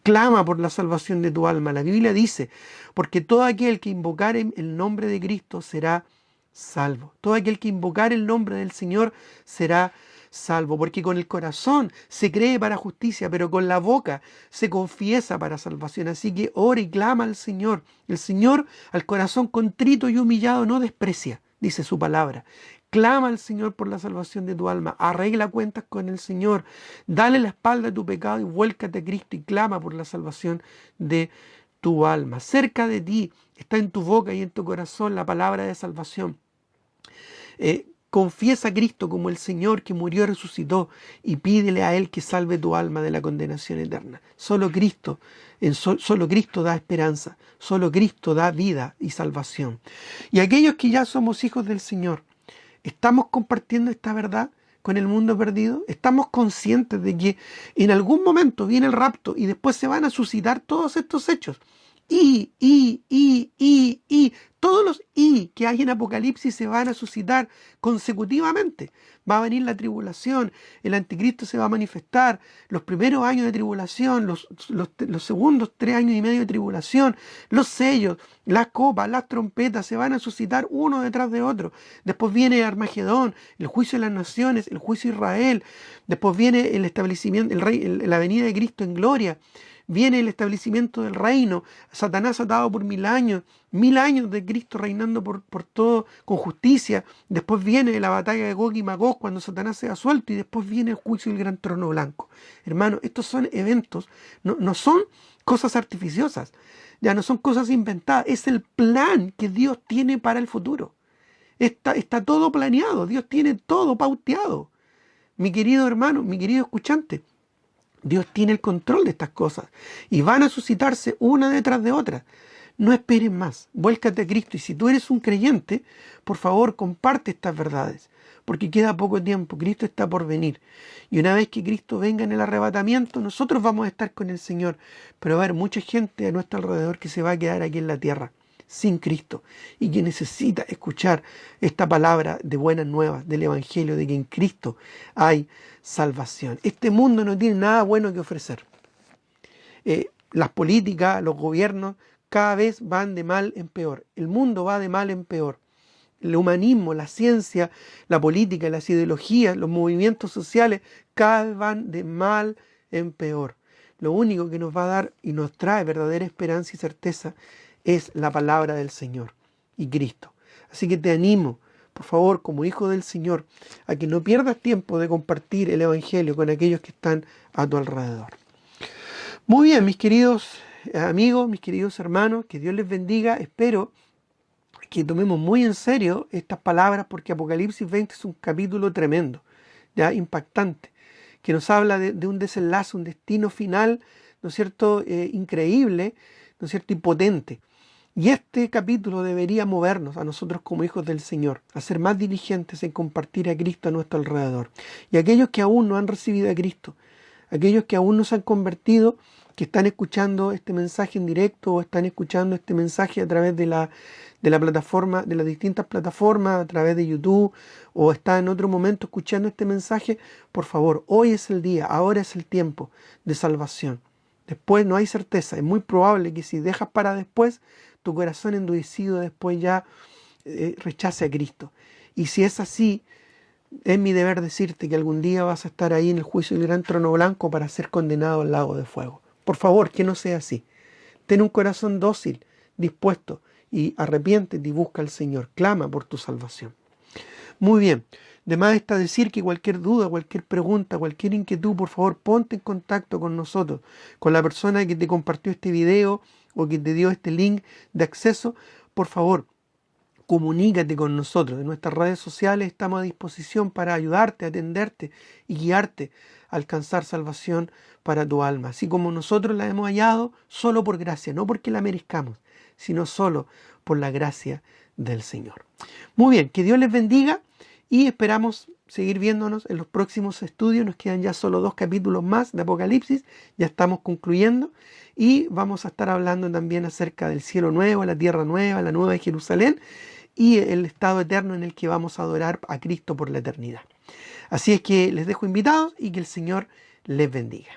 Clama por la salvación de tu alma. La Biblia dice, porque todo aquel que invocare el nombre de Cristo será salvo. Todo aquel que invocare el nombre del Señor será salvo. Porque con el corazón se cree para justicia, pero con la boca se confiesa para salvación. Así que ora y clama al Señor. El Señor al corazón contrito y humillado no desprecia, dice su palabra. Clama al Señor por la salvación de tu alma. Arregla cuentas con el Señor. Dale la espalda a tu pecado y vuélcate a Cristo y clama por la salvación de tu alma. Cerca de ti está en tu boca y en tu corazón la palabra de salvación. Confiesa a Cristo como el Señor que murió y resucitó y pídele a Él que salve tu alma de la condenación eterna. Solo Cristo da esperanza. Solo Cristo da vida y salvación. Y aquellos que ya somos hijos del Señor, ¿estamos compartiendo esta verdad con el mundo perdido? ¿Estamos conscientes de que en algún momento viene el rapto y después se van a suscitar todos estos hechos? Todos los que hay en Apocalipsis se van a suscitar consecutivamente. Va a venir la tribulación, el anticristo se va a manifestar, los primeros años de tribulación, los segundos 3 años y medio de tribulación, los sellos, las copas, las trompetas se van a suscitar uno detrás de otro. Después viene Armagedón, el juicio de las naciones, el juicio de Israel. Después viene el establecimiento, la venida de Cristo en gloria. viene el establecimiento del reino, Satanás atado por 1000 años de Cristo reinando por todo con justicia, después viene la batalla de Gog y Magog cuando Satanás sea suelto y después viene el juicio del gran trono blanco. Hermano, estos son eventos, no son cosas artificiosas, ya no son cosas inventadas, es el plan que Dios tiene para el futuro. Está todo planeado, Dios tiene todo pauteado. Mi querido hermano, mi querido escuchante, Dios tiene el control de estas cosas y van a suscitarse una detrás de otra. No esperes más, vuélcate a Cristo y si tú eres un creyente, por favor comparte estas verdades, porque queda poco tiempo, Cristo está por venir. Y una vez que Cristo venga en el arrebatamiento, nosotros vamos a estar con el Señor, pero va a haber mucha gente a nuestro alrededor que se va a quedar aquí en la tierra sin Cristo y que necesita escuchar esta palabra de buenas nuevas del Evangelio, de que en Cristo hay salvación. Este mundo no tiene nada bueno que ofrecer. Las políticas, los gobiernos cada vez van de mal en peor. El mundo va de mal en peor. El humanismo, la ciencia, la política, las ideologías, los movimientos sociales cada vez van de mal en peor. Lo único que nos va a dar y nos trae verdadera esperanza y certeza es la palabra del Señor y Cristo. Así que te animo, por favor, como hijo del Señor, a que no pierdas tiempo de compartir el Evangelio con aquellos que están a tu alrededor. Muy bien, mis queridos amigos, mis queridos hermanos, que Dios les bendiga. Espero que tomemos muy en serio estas palabras porque Apocalipsis 20 es un capítulo tremendo, ya impactante, que nos habla de un desenlace, un destino final, ¿no es cierto?, increíble, ¿no es cierto?, y potente. Y este capítulo debería movernos a nosotros como hijos del Señor, a ser más diligentes en compartir a Cristo a nuestro alrededor. Y aquellos que aún no han recibido a Cristo, aquellos que aún no se han convertido, que están escuchando este mensaje en directo o están escuchando este mensaje a través de la plataforma, de las distintas plataformas, a través de YouTube, o está en otro momento escuchando este mensaje, por favor, hoy es el día, ahora es el tiempo de salvación. Después no hay certeza, es muy probable que si dejas para después, tu corazón endurecido después ya rechace a Cristo. Y si es así, es mi deber decirte que algún día vas a estar ahí en el juicio del gran trono blanco para ser condenado al lago de fuego. Por favor, que no sea así. Ten un corazón dócil, dispuesto, y arrepiéntete y busca al Señor. Clama por tu salvación. Muy bien. De más está decir que cualquier duda, cualquier pregunta, cualquier inquietud, por favor, ponte en contacto con nosotros, con la persona que te compartió este video o que te dio este link de acceso. Por favor, comunícate con nosotros. En nuestras redes sociales estamos a disposición para ayudarte, atenderte y guiarte a alcanzar salvación para tu alma. Así como nosotros la hemos hallado solo por gracia, no porque la merezcamos, sino solo por la gracia del Señor. Muy bien, que Dios les bendiga y esperamos seguir viéndonos en los próximos estudios. Nos quedan ya solo 2 capítulos más de Apocalipsis, ya estamos concluyendo y vamos a estar hablando también acerca del cielo nuevo, la tierra nueva, la nueva Jerusalén y el estado eterno en el que vamos a adorar a Cristo por la eternidad. Así es que les dejo invitados y que el Señor les bendiga.